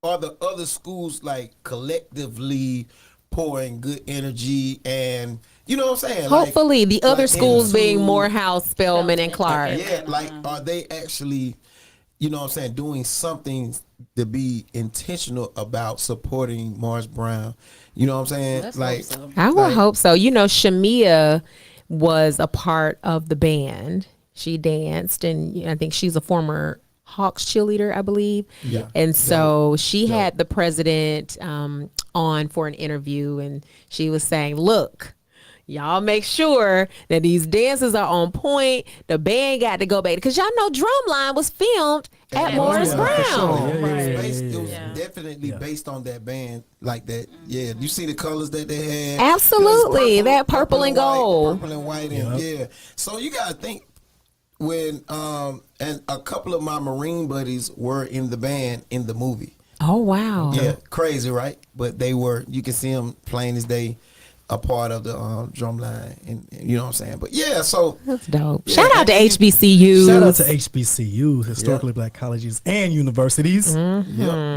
C: Are the other schools like collectively pouring good energy and you know what I'm saying?
A: Hopefully, the other
C: like
A: schools being
C: into-
A: Morehouse, Spelman, and Clark.
C: Yeah, like are they actually, you know what I'm saying, doing something to be intentional about supporting Morris Brown? You know what I'm saying?
D: Let's
C: like
D: hope so.
A: I would hope so. You know, Shamia was a part of the band. She danced, and I think she's a former Hawks cheerleader, I believe.
B: Yeah.
A: And so she had the president on for an interview, and she was saying, look, y'all make sure that these dances are on point. The band got to go back because y'all know Drumline was filmed at Morris
B: yeah, for sure.
A: Brown.
B: Yeah,
C: It was, based, it was
D: Yeah.
C: definitely
B: Yeah.
C: based on that band like that. Yeah, you see the colors that they had.
A: Absolutely,
C: It was
A: that purple and
C: white,
A: gold.
C: purple and white, and yeah. So you gotta think when and a couple of my Marine buddies were in the band in the movie.
A: Oh, wow.
C: Yeah, crazy, right? But they were. You can see them plain as day, a part of the drum line, and you know what I'm saying. But yeah, so
A: That's dope.
C: Yeah,
A: Shout out to
C: and-
A: HBCUs.
B: Shout out to HBCUs, historically black colleges and universities.
C: yeah.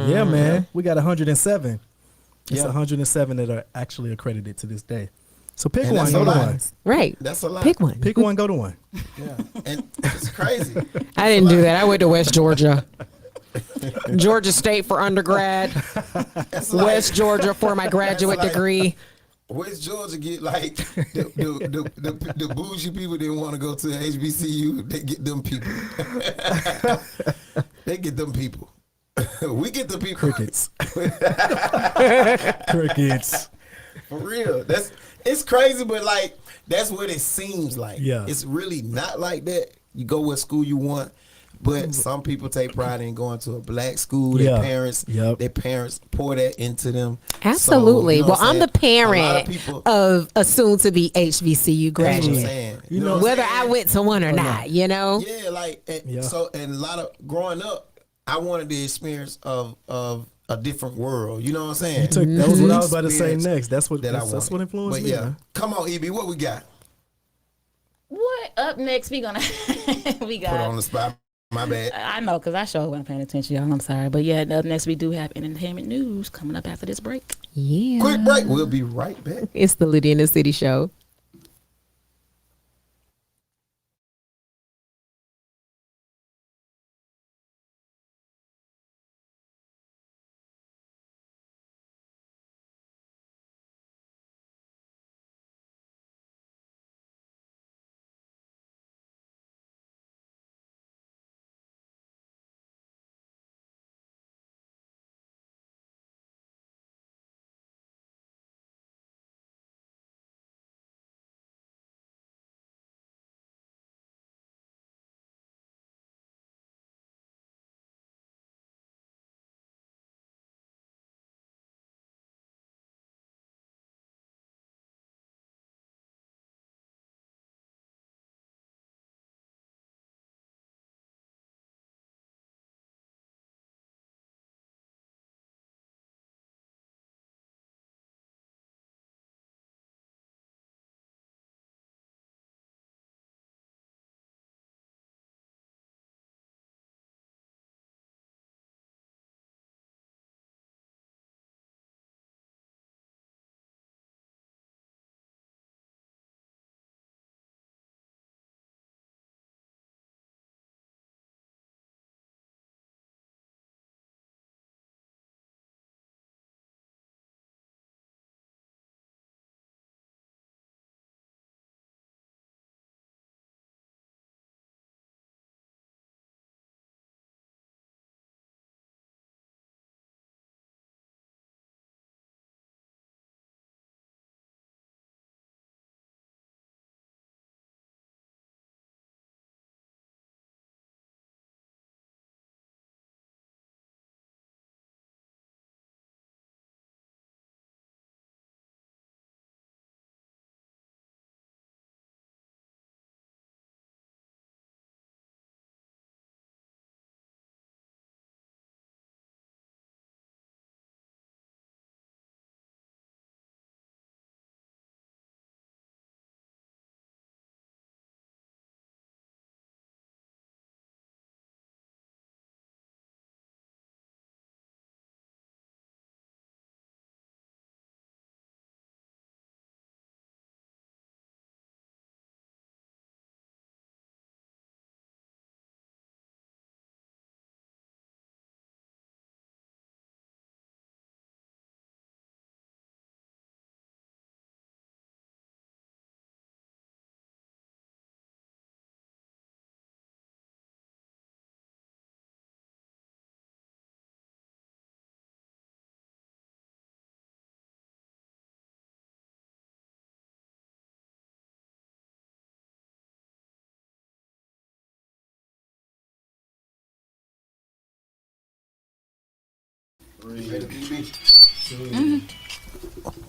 B: Yeah, man. We got 107. It's
C: Yeah.
B: 107 that are actually accredited to this day. So pick
C: And
B: one,
C: that's
B: go
C: a
B: to
C: lot.
B: one.
A: Right.
C: That's a lot.
A: Pick one.
B: Pick one, go to one.
C: Yeah, and it's crazy.
A: I didn't do that. I went to West Georgia. Georgia State for undergrad,
C: It's like-
A: West Georgia for my graduate
C: like-
A: degree.
C: West Georgia get like the bougie people didn't want to go to HBCU. They get them people. They get them people. We get the people.
B: Crickets. Crickets.
C: For real. It's crazy, but like that's what it seems like.
B: Yeah.
C: It's really not like that. You go what school you want. But some people take pride in going to a black school. Their parents pour that into them.
A: Absolutely.
C: So, you know
A: well, I'm the parent
C: people,
A: of a soon-to-be HBCU graduate.
C: You know
A: whether I went to one or not, you know?
C: Yeah, like, so, and a lot of, growing up, I wanted the experience of a different world. You know what I'm saying?
B: That was what I was about to say next. That's what influenced
C: but
B: me.
C: Yeah. Come on, EB, what we got?
D: What up next? We got
C: Put on the spot. My bad.
D: I know, because I sure wasn't paying attention, y'all. I'm sorry. But yeah, up next we do have entertainment news coming up after this break.
A: Yeah.
C: Quick break. We'll be right back.
A: It's the Litty in the City show.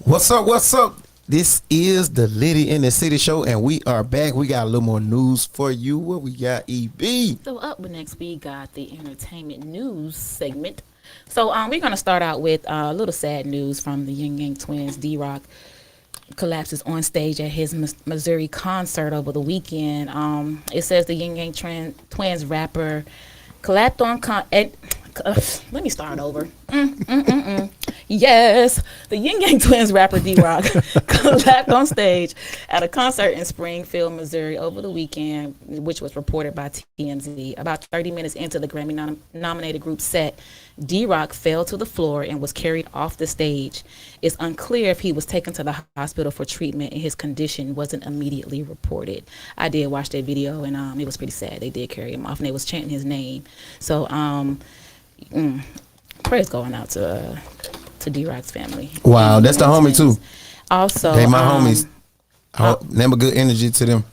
C: What's up? What's up? This is the Litty in the City show, and we are back. We got a little more news for you. What we got, EB?
D: So up next, we got the entertainment news segment. So we're going to start out with a little sad news from the Yin Yang Twins. D-Rock collapses on stage at his Missouri concert over the weekend. It says the Yin Yang Twins rapper collapsed on Let me start over. Yes, the Yin Yang Twins rapper D-Rock collapsed on stage at a concert in Springfield, Missouri over the weekend, which was reported by TMZ. About 30 minutes into the Grammy-nominated group set, D-Rock fell to the floor and was carried off the stage. It's unclear if he was taken to the hospital for treatment and his condition wasn't immediately reported. I did watch that video and it was pretty sad. They did carry him off and they was chanting his name. So prayers going out to D-Rock's family.
C: Wow, that's the homie too.
D: Also,
C: They my homies. Never good energy to them.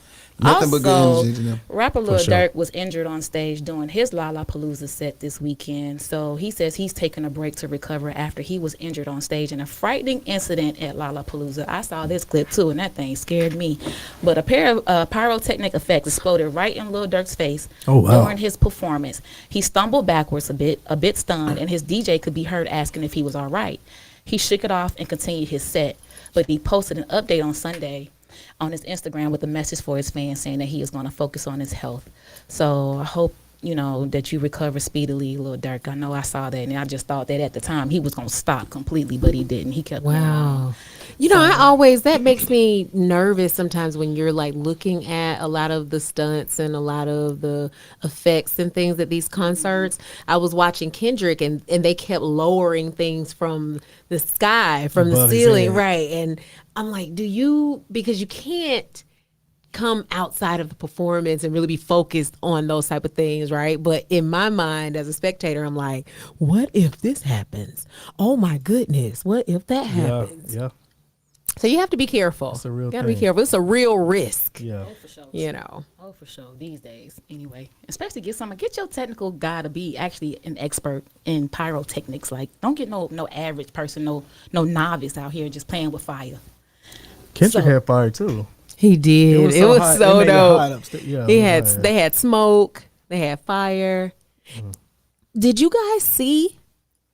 C: Nothing but good
D: also,
C: energy to them.
D: rapper Lil
B: sure.
D: Durk was injured on stage doing his Lollapalooza set this weekend. So he says he's taking a break to recover after he was injured on stage in a frightening incident at Lollapalooza. I saw this clip too, and that thing scared me. But a pair of pyrotechnic effects exploded right in Lil Durk's face during his performance. He stumbled backwards a bit stunned, and his DJ could be heard asking if he was all right. He shook it off and continued his set, but he posted an update on Sunday on his Instagram with a message for his fans saying that he is going to focus on his health. So I hope, that you recover speedily, Lil Durk. I know I saw that, and I just thought that at the time he was going to stop completely, but he didn't. He kept going on.
A: Wow. That makes me nervous sometimes when you're like looking at a lot of the stunts and a lot of the effects and things at these concerts. I was watching Kendrick and they kept lowering things from the sky, from the
B: Above his
A: ceiling.
B: head.
A: Right. And I'm like, because you can't come outside of the performance and really be focused on those type of things, right? But in my mind as a spectator, I'm like, what if this happens? Oh my goodness, what if that happens?
B: Yeah.
A: So you have to be careful.
B: It's a real
A: You gotta be
B: thing.
A: careful. It's a real risk.
B: Yeah.
D: For sure. Oh, for sure. These days, anyway. Especially get your technical guy to be actually an expert in pyrotechnics. Like, don't get no average person, no novice out here just playing with fire.
B: Kendrick
D: So-
B: had fire too.
A: He did. It was
B: hot.
A: so
B: They made it hot
A: dope.
B: upstairs. Yeah,
A: He
B: it
A: had
B: was hot.
A: they had smoke. They had fire. Did you guys see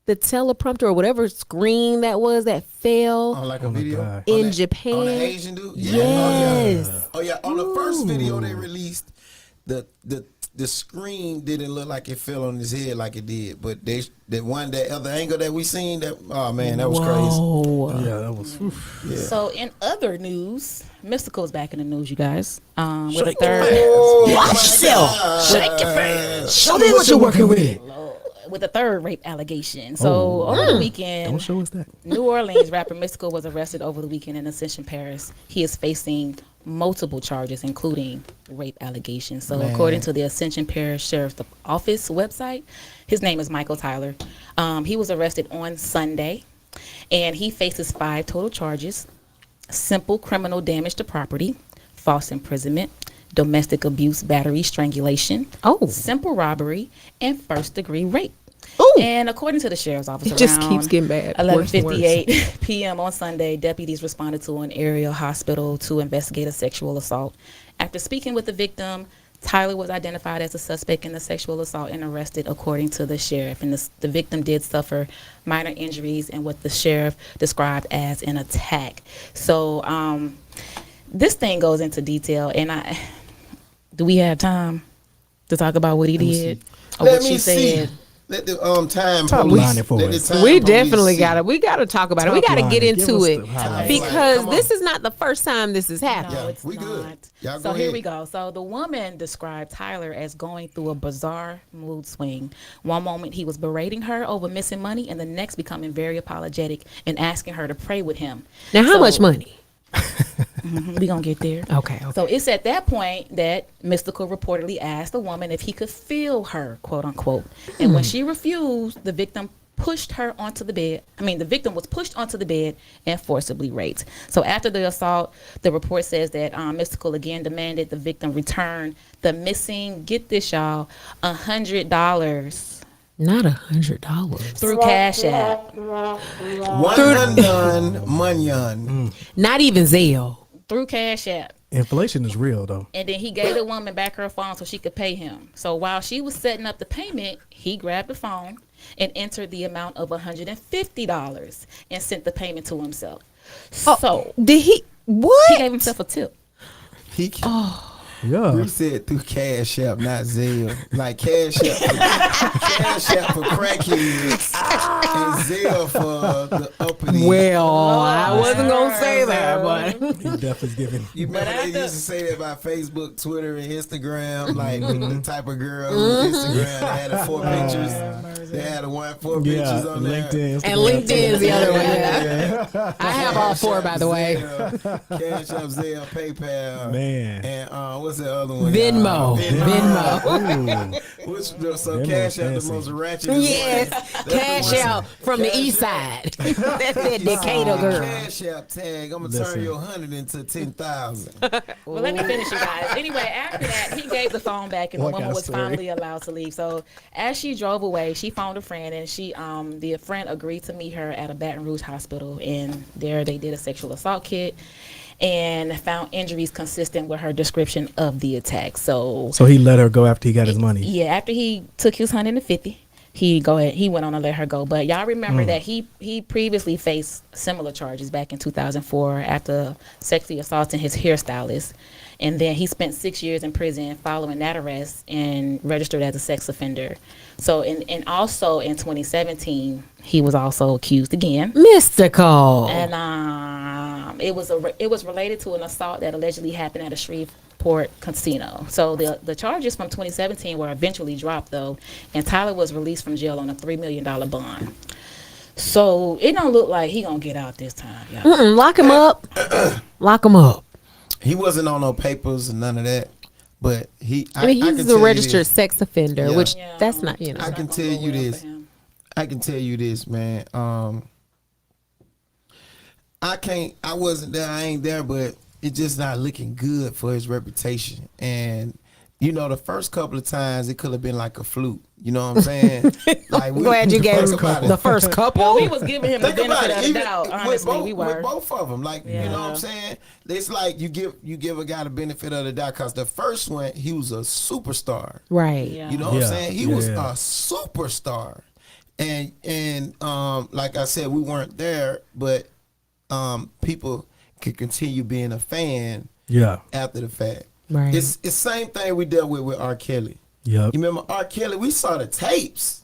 A: the teleprompter or whatever screen that was that fell
C: On like a
B: Oh my
C: video
B: God.
A: in
C: On
A: Japan?
C: the Asian dude.
A: Yes.
C: Oh yeah. On the first video they released, the screen didn't look like it fell on his head like it did, but that other angle that we seen, that was crazy.
A: Whoa.
B: Yeah, that was.
C: Yeah.
D: So in other news, Mystical's back in the news, you guys. With a
C: Shake
D: third
C: your
B: Watch
C: fans.
B: yourself.
C: Shake your fans.
B: Show them what you're working with.
D: with a third rape allegation. So over the weekend,
B: Don't show us that.
D: New Orleans rapper Mystical was arrested over the weekend in Ascension, Paris. He is facing multiple charges, including rape allegations. So according to the Ascension Parish Sheriff's Office website, his name is Michael Tyler. He was arrested on Sunday, and he faces 5 total charges: simple criminal damage to property, false imprisonment, domestic abuse, battery, strangulation, simple robbery, and first-degree rape.
A: Ooh.
D: And according to the sheriff's office,
A: It just
D: around
A: keeps getting bad. Worse and worse.
D: 11:58 p.m. on Sunday, deputies responded to an area hospital to investigate a sexual assault. After speaking with the victim, Tyler was identified as a suspect in the sexual assault and arrested, according to the sheriff. And the victim did suffer minor injuries and what the sheriff described as an attack. So this thing goes into detail, and do we have time to talk about what he did or
C: Let
D: what she
C: me see.
D: said?
C: Let the time
B: Top
C: police.
B: line it for
C: let the
B: us.
C: time
A: We
C: police
A: definitely
C: see.
A: gotta talk about it. We
B: Top
A: gotta
B: line
A: get
B: it. Give
A: into
B: us
A: it
B: the highlights.
A: because
C: Come
A: this
C: on.
A: is not the first time this has happened.
D: No, it's
C: we
D: not.
C: good. Y'all
D: So
C: go
D: here
C: ahead.
D: we go. So the woman described Tyler as going through a bizarre mood swing. One moment he was berating her over missing money, and the next becoming very apologetic and asking her to pray with him.
A: Now, how
D: So-
A: much money?
D: We gonna get there.
A: Okay.
D: So it's at that point that Mystical reportedly asked the woman if he could feel her, quote unquote. And when she refused, the victim pushed her onto the bed. The victim was pushed onto the bed and forcibly raped. So after the assault, the report says that Mystical again demanded the victim return the missing, get this y'all, $100
A: Not $100.
D: through Cash App.
C: Manyan.
A: Not even Zelle.
D: Through Cash App.
B: Inflation is real though.
D: And then he gave the woman back her phone so she could pay him. So while she was setting up the payment, he grabbed the phone and entered the amount of $150 and sent the payment to himself. So
A: Did he?
D: he
A: What?
D: gave himself a tip.
C: He
B: Yeah.
C: Bree said through Cash App, not Zelle. Like Cash App for crackheads and Zelle for the uppity.
A: Well, I wasn't gonna say that, but
B: He definitely giving.
C: You remember they used to say that about Facebook, Twitter, and Instagram, like the type of girl who Instagram they had the 4 pictures. They had the 4 pictures on there.
B: LinkedIn.
A: and LinkedIn is the other one. Yeah.
C: Yeah.
A: I have all 4, by the way.
C: Cash App, Zelle, PayPal,
B: Man.
C: and what's the other one?
A: Venmo.
C: Venmo.
A: Venmo.
C: Which, so
B: Venmo
C: Cash App the
B: fancy.
C: most ratchet.
A: Yes, Cash Out from the east side. That's that Decatur girl.
C: Cash App tag. I'm gonna
B: Listen.
C: turn your 100 into 10,000.
D: Well, let me finish, you guys. Anyway, after that, he gave the phone back, and the
B: What
D: woman
B: kind of
D: was
B: story?
D: finally allowed to leave. So, as she drove away, she phoned a friend, and the friend agreed to meet her at a Baton Rouge hospital. And there, they did a sexual assault kit, and found injuries consistent with her description of the attack. So
B: So he let her go after he got his money.
D: yeah, after he took his 150, he went on to let her go. But y'all remember that he previously faced similar charges back in 2004 after sexually assaulting his hairstylist. And then he spent 6 years in prison following that arrest and registered as a sex offender. So, and also in 2017, he was also accused again.
A: Mystical.
D: And it was related to an assault that allegedly happened at a Shreveport casino. So the charges from 2017 were eventually dropped though, and Tyler was released from jail on a $3 million bond. So it don't look like he gonna get out this time, y'all.
A: Lock him up. Lock him up.
C: He wasn't on no papers and none of that. But
A: I mean,
C: can
A: he's
C: tell
A: a
C: you
A: registered
C: this.
A: sex offender,
C: Yeah.
A: which
D: Yeah.
A: that's not, you know.
C: I can
D: Not
C: tell
D: gonna go
C: you
D: well
C: this.
D: for him.
C: I can tell you this, man. I wasn't there, I ain't there, but it's just not looking good for his reputation. And you know, the first couple of times it could have been like a fluke. You know what I'm saying? Like
A: I'm glad you gave him the first couple.
D: Well, we was giving him the
C: Think about
D: benefit
C: it.
D: of the
C: Even
D: doubt.
C: with
D: Honestly, we were.
C: with both of them. Like, you know what I'm
D: Yeah.
C: saying? It's like you give a guy the benefit of the doubt because the first one, he was a superstar.
A: Right.
D: Yeah.
C: You know what I'm
B: Yeah,
C: saying? He was
B: yeah.
C: a superstar. And like I said, we weren't there, but people could continue being a fan
B: Yeah.
C: after the fact.
A: Right.
C: It's the same thing we dealt with R. Kelly.
B: Yep.
C: You remember R. Kelly? We saw the tapes.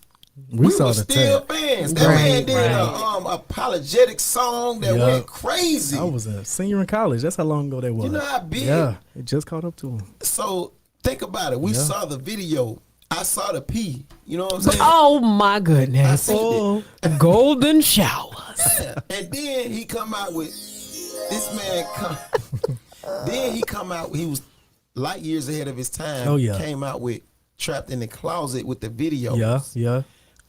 B: We saw
C: were
B: the
C: still
B: tape.
C: fans. That man
A: Right,
C: did
D: right.
C: a apologetic song that
B: Yeah.
C: went crazy.
B: I was a senior in college. That's how long ago that was.
C: You know how big?
B: Yeah. It just caught up to him.
C: So think about it. We
B: Yeah.
C: saw the video. I saw the P. You know what I'm saying?
A: Oh my goodness.
C: I seen
A: Golden showers.
C: And then he come out with this man. Then he come out. He was light years ahead of his time.
B: Oh, yeah.
C: Came out with Trapped in the Closet with the video.
B: Yeah. Yeah.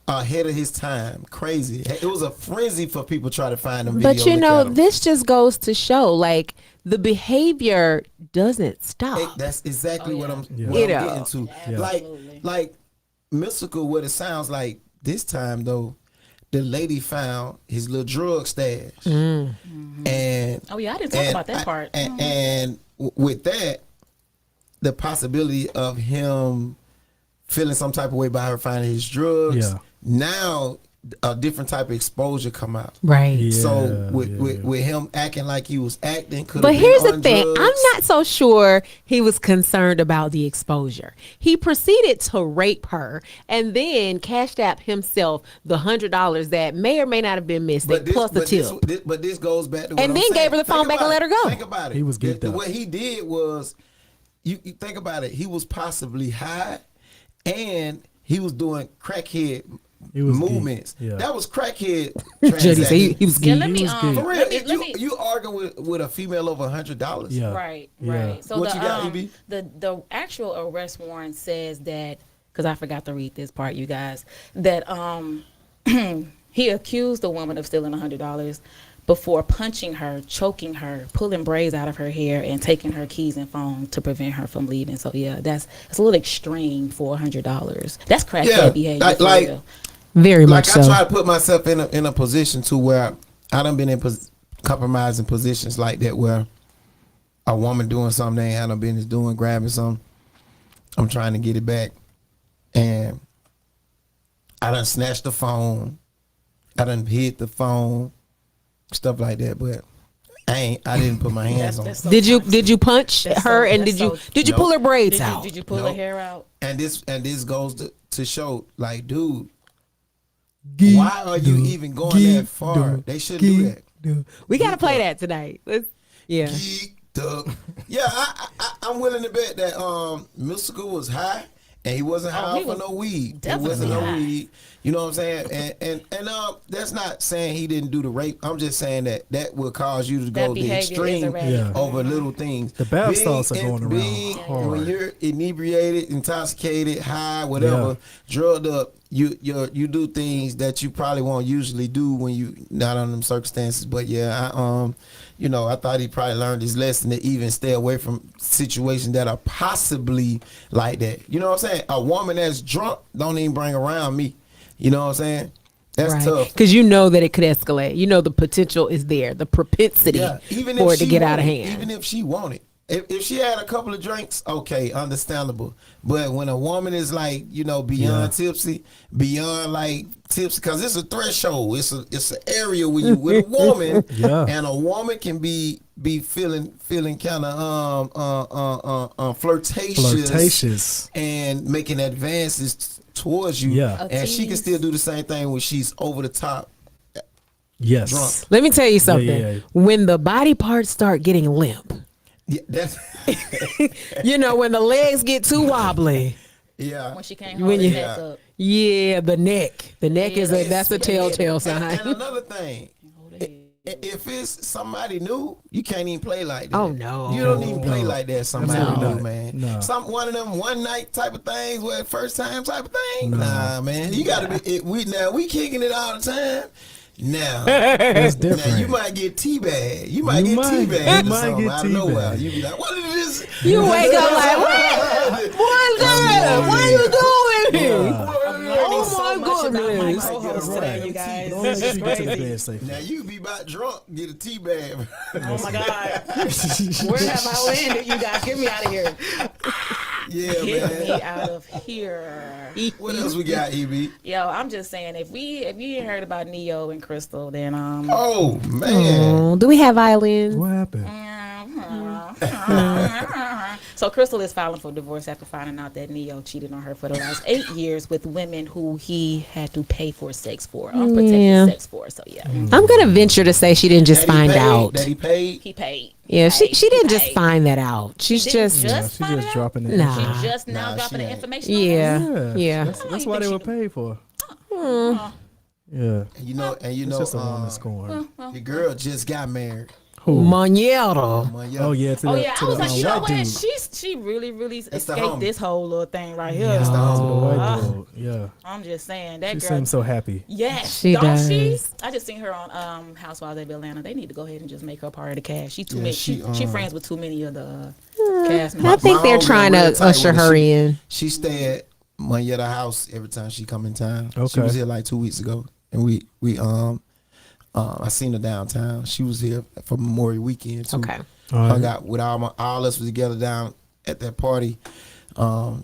C: Ahead of his time. Crazy. It was a frenzy for people trying to find them videos.
A: But you
C: Look
A: know,
C: at 'em.
A: this just goes to show like the behavior doesn't stop.
C: That's exactly what I'm,
B: Yeah.
C: what
A: You
C: I'm
A: know.
C: getting to.
B: Yeah.
C: Like mystical. What it sounds like this time though, the lady found his little drug stash, and
D: Oh yeah, I didn't talk about that part.
C: And with that, the possibility of him feeling some type of way by her finding his drugs.
B: Yeah.
C: Now a different type of exposure come out.
A: Right.
B: Yeah.
C: So with,
B: yeah,
C: with
B: yeah.
C: with him acting like he was acting, could.
A: But here's the
C: on
A: thing.
C: drugs.
A: I'm not so sure he was concerned about the exposure. He proceeded to rape her and then cashed out himself the $100 that may or may not have been missing, plus the tip.
C: But this goes back to what
A: And
C: I'm
A: then
C: saying.
A: gave her the phone
C: Think
A: back and
C: about
A: let her go.
C: Think about it.
B: He was geeked up.
C: What he did was, you think about it. He was possibly high, and he was doing crackhead
B: He was
C: movements.
B: geeked, yeah.
C: That was crackhead.
A: Jody said he was
D: Yeah,
A: geeked.
D: let me
B: was good.
C: For real,
D: let
C: if
D: me
C: you arguing with a female over $100.
B: Yeah.
D: Right,
B: Yeah.
D: right. So
C: What
D: the
C: you got, EB?
D: the actual arrest warrant says that, because I forgot to read this part, you guys, that he accused the woman of stealing $100 before punching her, choking her, pulling braids out of her hair, and taking her keys and phone to prevent her from leaving. So yeah, that's a little extreme for $100. That's crackhead
C: Yeah,
D: behavior. For
C: like-
D: real.
A: Very
C: Like
A: much
C: I
A: so.
C: try to put myself in a position to where I done been in compromising positions like that, where a woman doing something they ain't had no business doing, grabbing something. I'm trying to get it back, and I done snatched the phone. I done hid the phone, stuff like that. But I didn't put my hands on.
D: That's so
A: Did you
D: toxic.
A: punch
D: That's
A: her
D: so-
A: and
D: that's
A: did you pull her braids
D: Did you,
A: out?
D: did you pull
C: Nope.
D: her hair out?
C: And this goes to show, like, dude, why are you even going that far? They shouldn't do that.
A: We gotta play that tonight. Let's, yeah.
C: Geeked up. Yeah, I'm willing to bet that Mystical was high, and he wasn't high
D: he
C: for
D: was
C: no weed. It
D: definitely
C: wasn't no
D: high.
C: weed. You know what I'm saying? And that's not saying he didn't do the rape. I'm just saying that will cause you to
D: That
C: go the
D: behavior is
C: extreme
D: erratic.
B: Yeah.
C: over little things.
B: The bath
C: Being-
B: salts are going around
C: being-
B: hard.
C: When you're inebriated, intoxicated, high, whatever, drugged up, you do things that you probably won't usually do when you not under them circumstances. But yeah, I thought he probably learned his lesson to even stay away from situations that are possibly like that. You know what I'm saying? A woman that's drunk don't even bring around me. You know what I'm saying? That's tough.
A: Because you know that it could escalate. You know the potential is there, the propensity
C: Even
A: for
C: if
A: it to
C: she
A: get out of
C: want it,
A: hand.
C: even if she wanted. If she had a couple of drinks, okay, understandable. But when a woman is like, beyond tipsy, because it's a threshold. It's an area where you with a woman, and a woman can be feeling kind of flirtatious and making advances towards you.
B: Yeah.
C: And she can still do the same thing when she's over the top.
B: Yes.
C: Drunk.
A: Let me tell you something.
B: yeah.
A: When the body parts start getting limp,
C: Yeah, that's
A: when the legs get too wobbly.
C: yeah.
D: When she can't hold his neck up.
A: Yeah, the neck. The neck that's a telltale sign.
C: And another thing, if it's somebody new, you can't even play like that.
A: Oh, no.
C: You don't even play like that. Somebody
B: Absolutely
C: new,
B: not.
C: man.
B: No.
C: One of them one night type of things, where first time type of thing. Nah, man. You gotta be. We kicking it all the time. Now,
B: That's different.
C: now you might get teabagged. You might
B: You
C: get
B: might.
C: teabagged.
B: You
C: or
B: might
C: something
B: get
C: out of nowhere.
B: teabagged.
C: You be like, what is this?
A: You wake up like, what's that? What are you doing? Oh my goodness.
D: Co-host today, you guys.
B: Don't let
D: This
B: you
D: is
B: get to the
D: crazy.
B: bed safely.
C: Now you be about drunk, get a teabag.
D: Oh my God. Where have I landed, you guys? Get me out of here.
C: Yeah,
D: Get
C: man.
D: me out of here.
C: What else we got, EB?
D: Yo, I'm just saying, if you ain't heard about Neo and Crystal, then
C: Oh man.
A: Do we have violins?
B: What happened?
D: So Crystal is filing for divorce after finding out that Neo cheated on her for the last 8 years with women who he had to pay for sex for, unprotected
A: Yeah.
D: sex for. So yeah,
A: I'm gonna venture to say she didn't just
C: That he
A: find
C: paid,
A: out.
C: That he paid.
D: he paid.
A: Yeah, she
D: He
A: didn't just
D: paid.
A: find that out. She's
D: didn't
A: just
B: Yeah,
D: Just
B: she's
D: find
B: just
D: it out?
B: dropping it.
A: Nah.
D: She just now
C: Nah,
D: dropping
C: she
D: the
C: ain't.
D: information. on us?
A: yeah, yeah.
B: That's why they were paid for. Yeah.
C: And
B: It's just a woman scorn.
C: the girl just got married.
B: Who?
A: Monero.
C: Yeah.
B: Oh yeah, to
D: Oh
B: the,
D: yeah,
B: to
D: I was
B: the
D: like, you know
B: white
D: what?
B: dude.
D: She really
C: the
D: escaped
C: homie.
D: this whole little thing right here.
C: That's the
B: To the
C: homie.
B: white dude. Yeah.
D: I'm just saying that
B: She
D: girl.
B: seems so happy.
D: Yes,
A: She
D: don't she?
A: does.
D: I just seen her on Housewives of Atlanta. They need to go ahead and just make her part of the cast. She too
C: Yeah,
D: many.
C: she,
D: She friends with too many of the cast
A: I
D: members.
A: think
C: My
A: they're
C: homegirl
A: trying
C: real
A: to
C: tight
A: usher
C: with her.
A: her in.
C: She stay at Mayetta house every time she come in town. She
B: Okay.
C: was here like 2 weeks ago, and we I seen her downtown. She was here for Memorial Weekend too.
A: Okay.
C: Hung out with all us was together down at that party. I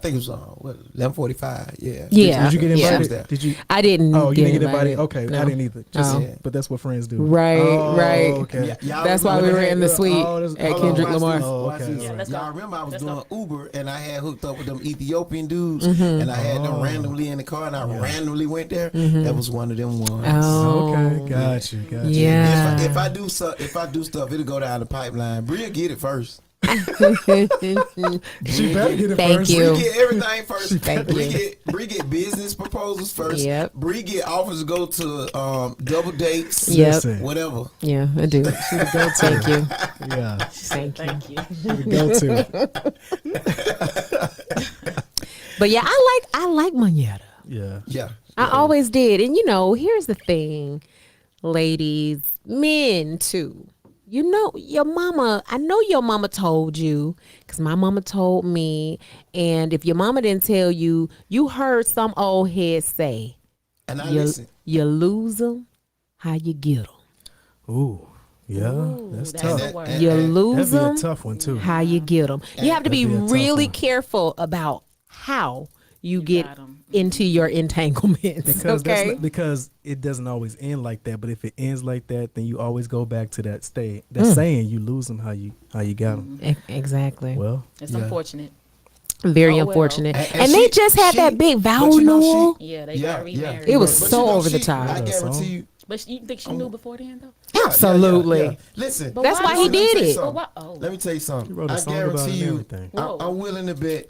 C: think it was 11:45. Yeah.
A: Yeah.
B: Did you get
A: Yeah.
B: invited?
C: there.
B: Did you?
A: I didn't.
B: Oh, you
A: get
B: didn't get invited.
A: invited.
B: Okay,
A: No.
B: I didn't either. Just,
A: No.
C: Yeah.
B: But that's what friends do.
A: Right,
B: Oh,
A: right.
B: Okay.
C: Y'all
A: That's why we
C: remember
A: were
C: that?
A: in the suite
B: that's-
A: at
C: Hold on,
A: Kendrick
C: watch
A: Lamar.
C: this,
B: Oh,
C: watch
B: okay.
C: this.
D: Yeah, let's
C: Y'all
D: go.
C: remember I was
D: Let's
C: doing
D: go.
C: Uber and I had hooked up with them Ethiopian dudes
A: Mm-hmm.
C: and I had them randomly in the car and I randomly went there. That was one of them ones.
A: Mm-hmm. Oh.
B: Okay, got you.
A: Yeah.
C: If I do stuff, it'll go down the pipeline. Bria get it first.
B: She better get it
A: Thank
B: first.
A: you.
C: Bree get everything first.
A: Thank
C: Bree get business proposals first.
A: Yep.
C: Bree get offers to go to double dates.
A: Yep.
B: Listen.
C: Whatever.
A: Yeah, I do. Thank you.
B: Yeah.
A: Thank you.
D: Thank you.
B: Go to.
A: But yeah, I like Moneta.
B: Yeah.
C: Yeah.
A: I always did. And here's the thing, ladies, men too. Your mama, I know your mama told you, because my mama told me. And if your mama didn't tell you, you heard some old head say,
C: And I
A: you,
C: listen.
A: you lose them, how you get them.
B: Ooh. Yeah.
D: Ooh,
B: that's
D: that's
B: tough.
D: the word.
A: You
C: and
A: lose
B: That'd be
A: them,
B: a tough one too.
A: how you get them. You have to be
B: That'd be a tough
A: really
B: one.
A: careful about how you get
D: got 'em.
A: into your entanglements.
B: Because that's
A: okay.
B: not, because it doesn't always end like that. But if it ends like that, then you always go back to that state. That saying, you lose them how you got them.
A: Exactly.
B: Well,
D: It's
B: yeah.
D: unfortunate.
A: Very
D: Oh, well.
A: unfortunate.
C: And
A: And they
C: she-
A: just had
C: she-
A: that big vow
C: but you know
A: renewal.
D: Yeah, they got remarried.
A: It was
C: But
A: so
C: you know,
A: over the
C: she-
A: top.
C: I
B: That
C: guarantee
B: song.
C: you.
D: But you think she knew before then, though?
C: Yeah,
A: Absolutely.
C: yeah. Listen,
D: But
A: That's why he
C: let me
A: did
C: tell you
A: it.
C: something.
D: But why- oh.
C: Let me tell you something.
B: He wrote a
C: I
B: song about it
C: guarantee
B: and
C: you.
B: everything.
D: Whoa.
C: I'm willing to bet.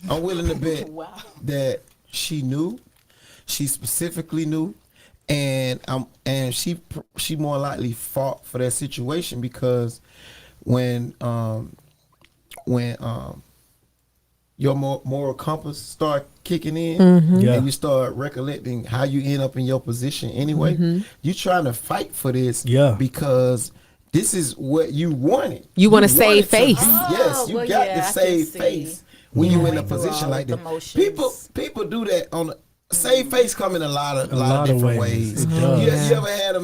C: I'm willing to bet
D: Wow.
C: that she knew. She specifically knew, and she more likely fought for that situation because when your moral compass start kicking in
B: Yeah.
C: and you start recollecting how you end up in your position anyway, you trying to fight for this
B: Yeah.
C: because this is what you wanted.
A: You wanna
C: wanted
A: save
C: to-
A: face.
C: Yes, you
D: well,
C: got
D: yeah,
C: to
D: I can
C: save
D: see.
C: face when you in a
D: Going through
C: position
D: all
C: like
D: the
C: that.
D: motions.
C: People do that on save face come in a lot of
B: lot of
C: different
B: ways.
C: ways.
B: It
C: You,
B: does.
C: you ever had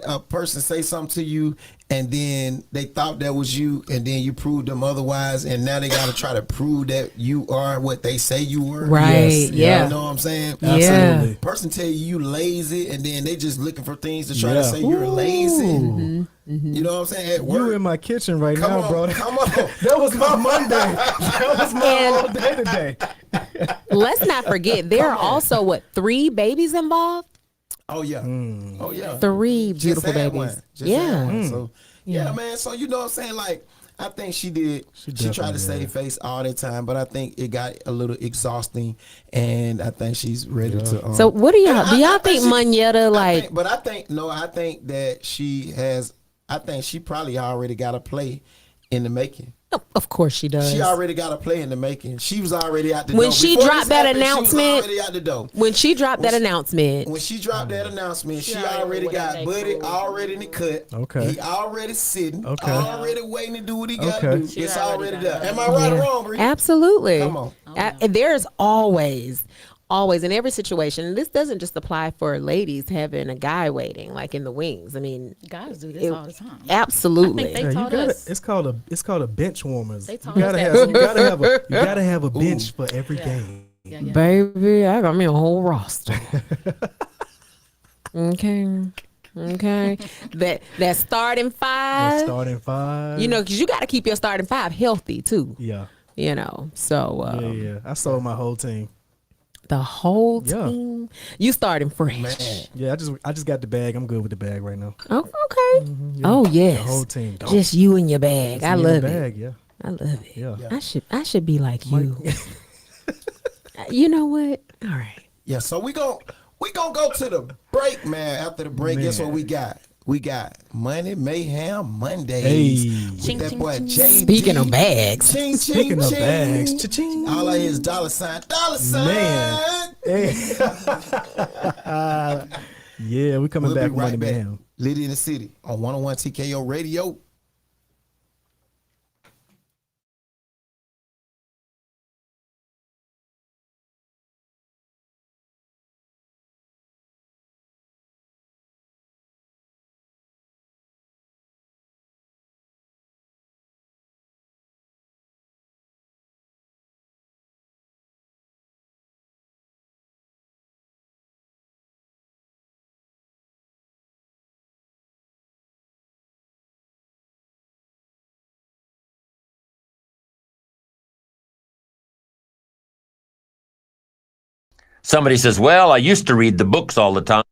C: a person say something to you and then they thought that was you and then you proved them otherwise and now they got to try to prove that you are what they say you were.
A: Right.
B: Yes,
A: Yeah.
C: You know what I'm saying?
A: Yeah.
B: Absolutely.
C: Person tell you lazy and then they just looking for things to try to
B: Yeah.
C: say you're lazy.
B: Ooh.
C: You know what I'm saying? At
B: You
C: work.
B: in my kitchen right
C: Come
B: now,
C: on,
B: bro.
C: come on.
B: That was my Monday. That was my
A: And-
B: all day today.
A: Let's not forget there are also 3 babies involved.
C: Oh yeah.
B: Mm.
C: Oh yeah.
A: 3
C: Just
A: beautiful
C: had
A: babies.
C: one. Just had
A: Yeah.
C: one. So yeah, man. So you know what I'm saying? Like I think she did. She tried
B: definitely
C: to save
B: did.
C: face all the time, but I think it got a little exhausting, and I think she's ready to.
A: So what do y'all
C: and
A: do? Y'all
C: I
A: think
C: she-
A: Moneta like?
C: I think that she has. I think she probably already got a play in the making.
A: Of course she does.
C: She already got a play in the making. She was already out the
A: When
C: door.
A: she
C: Before
A: dropped
C: this
A: that
C: happened,
A: announcement-
C: she was already out the door.
A: When she dropped that
C: When she-
A: announcement,
C: When she dropped that announcement, she
D: She already
C: already
D: with that
C: got
D: next
C: Buddy
D: move.
C: already in the cut.
B: Okay.
C: He already sitting.
B: Okay.
C: Already waiting to do what he got to
B: Okay.
C: do.
D: She
C: It's
D: already
C: already
D: got
C: there.
D: it.
C: Am I right or
A: yeah.
C: wrong, Bree?
A: Absolutely.
C: Come on.
A: There's always in every situation. And this doesn't just apply for ladies having a guy waiting, like in the wings. I mean,
D: Guys do this
A: It-
D: all the time.
A: absolutely.
D: I think
B: Yeah, you
D: taught
B: gotta,
D: us.
B: it's called a bench warmers.
D: They
B: You
D: taught us
B: gotta
D: that
B: have
D: too.
B: you gotta have a bench for every
D: Yeah.
B: game.
D: Yeah, yeah.
A: Baby, I got me a whole roster. Okay. That starting
B: The
A: 5.
B: starting 5.
A: You know, because you got to keep your starting 5 healthy too.
B: Yeah.
A: You know, so
B: Yeah. I sold my whole team.
A: the whole
B: Yeah.
A: team, you starting fresh.
C: Man.
B: Yeah, I just got the bag. I'm good with the bag right now.
A: Oh, okay.
B: Yeah.
A: Oh yes,
B: The whole team.
A: just you and your bag. I
B: In the
A: love it.
B: bag, yeah.
A: I love it.
B: Yeah.
A: I should be like you. You know what? All right.
C: Yeah, so we gon' go to the break, man. After the break, guess
B: Man.
C: what we got? We got Money Mayhem Mondays
B: Hey.
C: with
D: Ching,
C: that
D: ching,
C: boy
D: ching.
C: JD.
A: Speaking of bags,
C: Ching,
B: Speaking
C: ching,
B: of
C: ching.
B: bags, cha-ching.
C: All I hear is dollar sign.
B: Man. Hey. Yeah, we coming
C: We'll
B: back
C: be
B: with
C: right
B: Money
C: back.
B: Mayhem.
C: Litty in the City on 101 TKO Radio.
F: Somebody says, well, I used to read the books all the time.